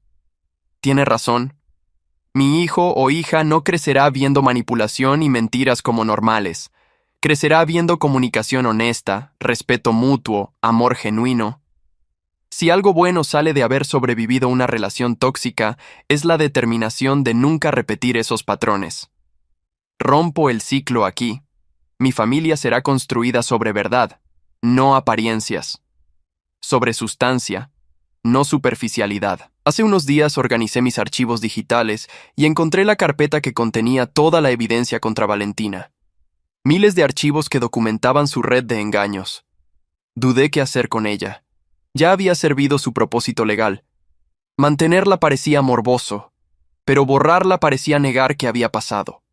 Tiene razón. Mi hijo o hija no crecerá viendo manipulación y mentiras como normales. Crecerá viendo comunicación honesta, respeto mutuo, amor genuino. Si algo bueno sale de haber sobrevivido una relación tóxica, es la determinación de nunca repetir esos patrones. Rompo el ciclo aquí. Mi familia será construida sobre verdad, no apariencias. Sobre sustancia, no superficialidad. Hace unos días organicé mis archivos digitales y encontré la carpeta que contenía toda la evidencia contra Valentina. Miles de archivos que documentaban su red de engaños. Dudé qué hacer con ella. Ya había servido su propósito legal. Mantenerla parecía morboso, pero borrarla parecía negar que había pasado.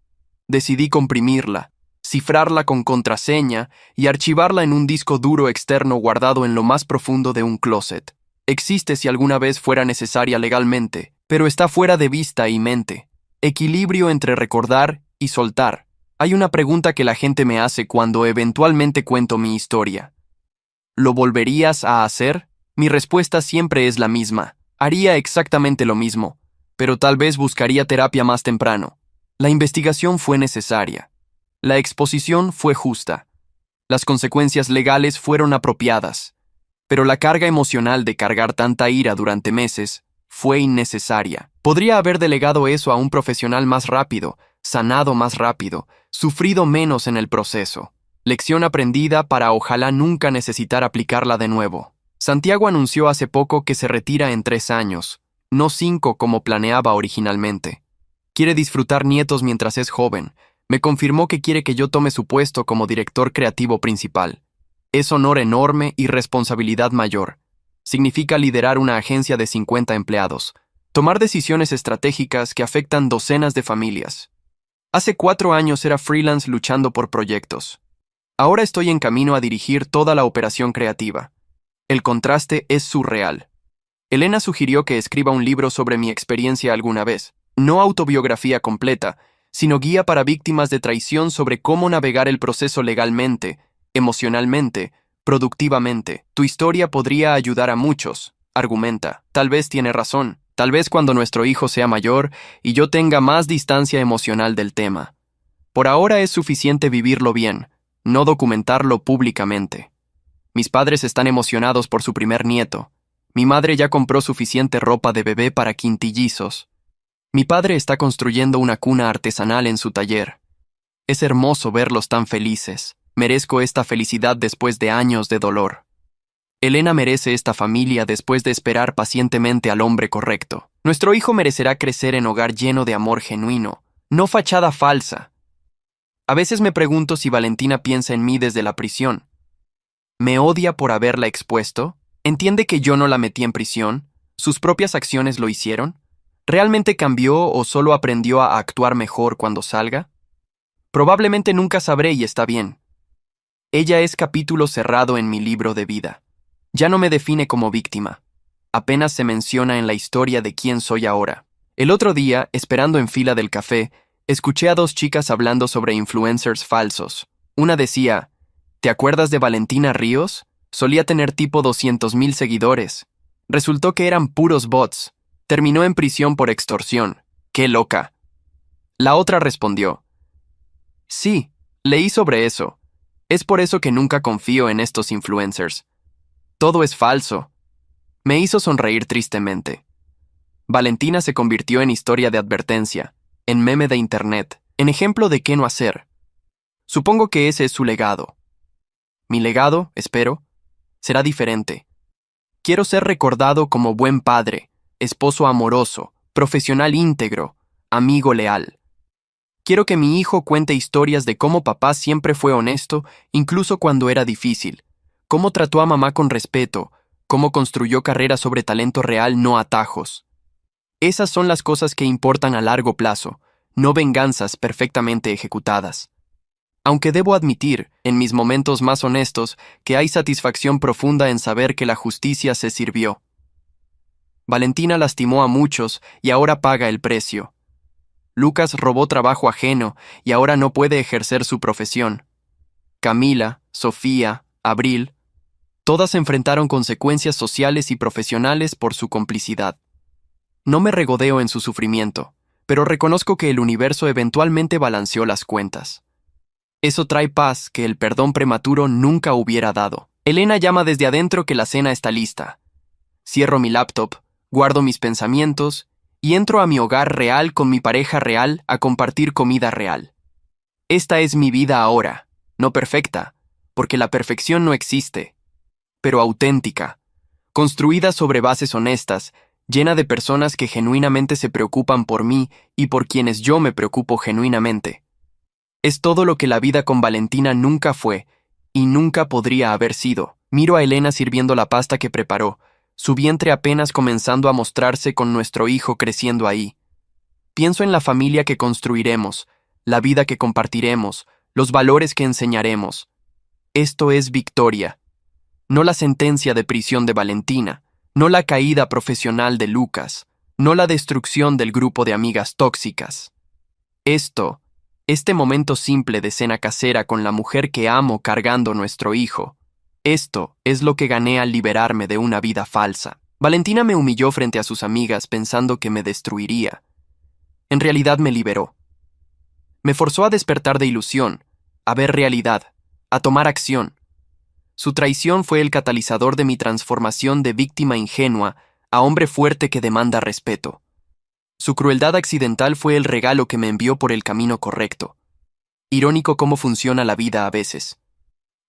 Decidí comprimirla, cifrarla con contraseña y archivarla en un disco duro externo guardado en lo más profundo de un closet. Existe si alguna vez fuera necesaria legalmente, pero está fuera de vista y mente. Equilibrio entre recordar y soltar. Hay una pregunta que la gente me hace cuando eventualmente cuento mi historia. ¿Lo volverías a hacer? Mi respuesta siempre es la misma. Haría exactamente lo mismo, pero tal vez buscaría terapia más temprano. La investigación fue necesaria. La exposición fue justa. Las consecuencias legales fueron apropiadas. Pero la carga emocional de cargar tanta ira durante meses fue innecesaria. Podría haber delegado eso a un profesional más rápido, sanado más rápido, sufrido menos en el proceso. Lección aprendida para ojalá nunca necesitar aplicarla de nuevo. Santiago anunció hace poco que se retira en 3 años, no 5 como planeaba originalmente. Quiere disfrutar nietos mientras es joven. Me confirmó que quiere que yo tome su puesto como director creativo principal. Es honor enorme y responsabilidad mayor. Significa liderar una agencia de 50 empleados, tomar decisiones estratégicas que afectan docenas de familias. Hace 4 años era freelance luchando por proyectos. Ahora estoy en camino a dirigir toda la operación creativa. El contraste es surreal. Elena sugirió que escriba un libro sobre mi experiencia alguna vez, no autobiografía completa, sino guía para víctimas de traición sobre cómo navegar el proceso legalmente, emocionalmente, productivamente. Tu historia podría ayudar a muchos, argumenta. Tal vez tiene razón. Tal vez cuando nuestro hijo sea mayor y yo tenga más distancia emocional del tema. Por ahora es suficiente vivirlo bien, no documentarlo públicamente. Mis padres están emocionados por su primer nieto. Mi madre ya compró suficiente ropa de bebé para quintillizos. Mi padre está construyendo una cuna artesanal en su taller. Es hermoso verlos tan felices. Merezco esta felicidad después de años de dolor. Elena merece esta familia después de esperar pacientemente al hombre correcto. Nuestro hijo merecerá crecer en hogar lleno de amor genuino, no fachada falsa. A veces me pregunto si Valentina piensa en mí desde la prisión. ¿Me odia por haberla expuesto? ¿Entiende que yo no la metí en prisión? ¿Sus propias acciones lo hicieron? ¿Realmente cambió o solo aprendió a actuar mejor cuando salga? Probablemente nunca sabré y está bien. Ella es capítulo cerrado en mi libro de vida. Ya no me define como víctima. Apenas se menciona en la historia de quién soy ahora. El otro día, esperando en fila del café, escuché a 2 chicas hablando sobre influencers falsos. Una decía, ¿te acuerdas de Valentina Ríos? Solía tener tipo 200,000 seguidores. Resultó que eran puros bots. Terminó en prisión por extorsión. ¡Qué loca! La otra respondió, sí, leí sobre eso. Es por eso que nunca confío en estos influencers. Todo es falso. Me hizo sonreír tristemente. Valentina se convirtió en historia de advertencia, en meme de internet, en ejemplo de qué no hacer. Supongo que ese es su legado. Mi legado, espero, será diferente. Quiero ser recordado como buen padre, esposo amoroso, profesional íntegro, amigo leal. Quiero que mi hijo cuente historias de cómo papá siempre fue honesto, incluso cuando era difícil. Cómo trató a mamá con respeto, cómo construyó carrera sobre talento real, no atajos. Esas son las cosas que importan a largo plazo, no venganzas perfectamente ejecutadas. Aunque debo admitir, en mis momentos más honestos, que hay satisfacción profunda en saber que la justicia se sirvió. Valentina lastimó a muchos y ahora paga el precio. Lucas robó trabajo ajeno y ahora no puede ejercer su profesión. Camila, Sofía, Abril, todas enfrentaron consecuencias sociales y profesionales por su complicidad. No me regodeo en su sufrimiento, pero reconozco que el universo eventualmente balanceó las cuentas. Eso trae paz que el perdón prematuro nunca hubiera dado. Elena llama desde adentro que la cena está lista. Cierro mi laptop, guardo mis pensamientos y entro a mi hogar real con mi pareja real a compartir comida real. Esta es mi vida ahora, no perfecta, porque la perfección no existe, pero auténtica, construida sobre bases honestas, llena de personas que genuinamente se preocupan por mí y por quienes yo me preocupo genuinamente. Es todo lo que la vida con Valentina nunca fue y nunca podría haber sido. Miro a Elena sirviendo la pasta que preparó, su vientre apenas comenzando a mostrarse con nuestro hijo creciendo ahí. Pienso en la familia que construiremos, la vida que compartiremos, los valores que enseñaremos. Esto es victoria. No la sentencia de prisión de Valentina, no la caída profesional de Lucas, no la destrucción del grupo de amigas tóxicas. Este momento simple de cena casera con la mujer que amo cargando nuestro hijo, esto es lo que gané al liberarme de una vida falsa. Valentina me humilló frente a sus amigas pensando que me destruiría. En realidad me liberó. Me forzó a despertar de ilusión, a ver realidad, a tomar acción. Su traición fue el catalizador de mi transformación de víctima ingenua a hombre fuerte que demanda respeto. Su crueldad accidental fue el regalo que me envió por el camino correcto. Irónico cómo funciona la vida a veces.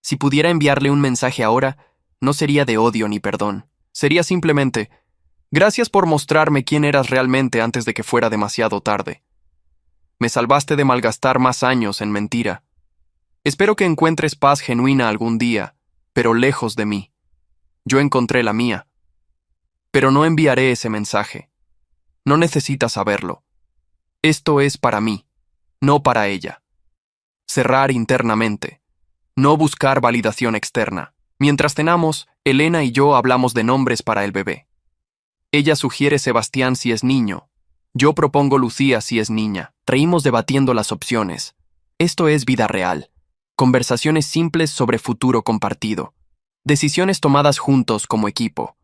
Si pudiera enviarle un mensaje ahora, no sería de odio ni perdón. Sería simplemente, gracias por mostrarme quién eras realmente antes de que fuera demasiado tarde. Me salvaste de malgastar más años en mentira. Espero que encuentres paz genuina algún día, pero lejos de mí. Yo encontré la mía. Pero no enviaré ese mensaje. No necesitas saberlo. Esto es para mí, no para ella. Cerrar internamente. No buscar validación externa. Mientras cenamos, Elena y yo hablamos de nombres para el bebé. Ella sugiere Sebastián si es niño. Yo propongo Lucía si es niña. Reímos debatiendo las opciones. Esto es vida real. Conversaciones simples sobre futuro compartido. Decisiones tomadas juntos como equipo.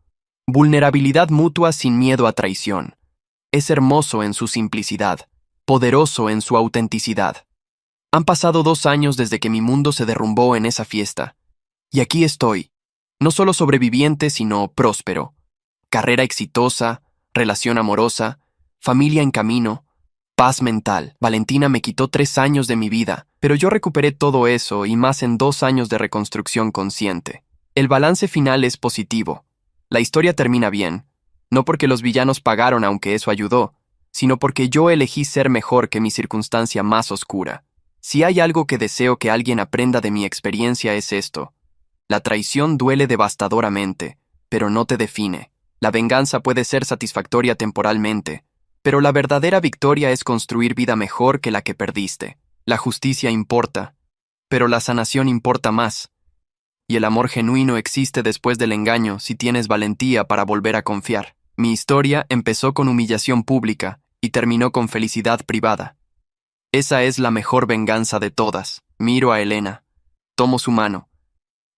Vulnerabilidad mutua sin miedo a traición. Es hermoso en su simplicidad, poderoso en su autenticidad. Han pasado 2 años desde que mi mundo se derrumbó en esa fiesta. Y aquí estoy, no solo sobreviviente, sino próspero. Carrera exitosa, relación amorosa, familia en camino, paz mental. Valentina me quitó 3 años de mi vida, pero yo recuperé todo eso y más en 2 años de reconstrucción consciente. El balance final es positivo. La historia termina bien, no porque los villanos pagaron aunque eso ayudó, sino porque yo elegí ser mejor que mi circunstancia más oscura. Si hay algo que deseo que alguien aprenda de mi experiencia es esto. La traición duele devastadoramente, pero no te define. La venganza puede ser satisfactoria temporalmente, pero la verdadera victoria es construir vida mejor que la que perdiste. La justicia importa, pero la sanación importa más. Y el amor genuino existe después del engaño si tienes valentía para volver a confiar. Mi historia empezó con humillación pública y terminó con felicidad privada. Esa es la mejor venganza de todas. Miro a Elena, tomo su mano,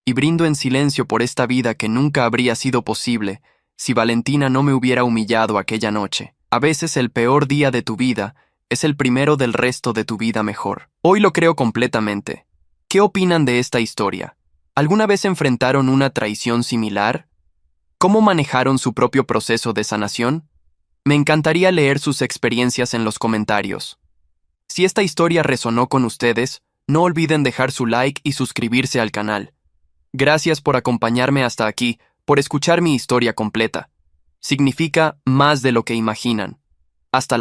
y brindo en silencio por esta vida que nunca habría sido posible si Valentina no me hubiera humillado aquella noche. A veces el peor día de tu vida es el primero del resto de tu vida mejor. Hoy lo creo completamente. ¿Qué opinan de esta historia? ¿Alguna vez enfrentaron una traición similar? ¿Cómo manejaron su propio proceso de sanación? Me encantaría leer sus experiencias en los comentarios. Si esta historia resonó con ustedes, no olviden dejar su like y suscribirse al canal. Gracias por acompañarme hasta aquí, por escuchar mi historia completa. Significa más de lo que imaginan. Hasta la próxima.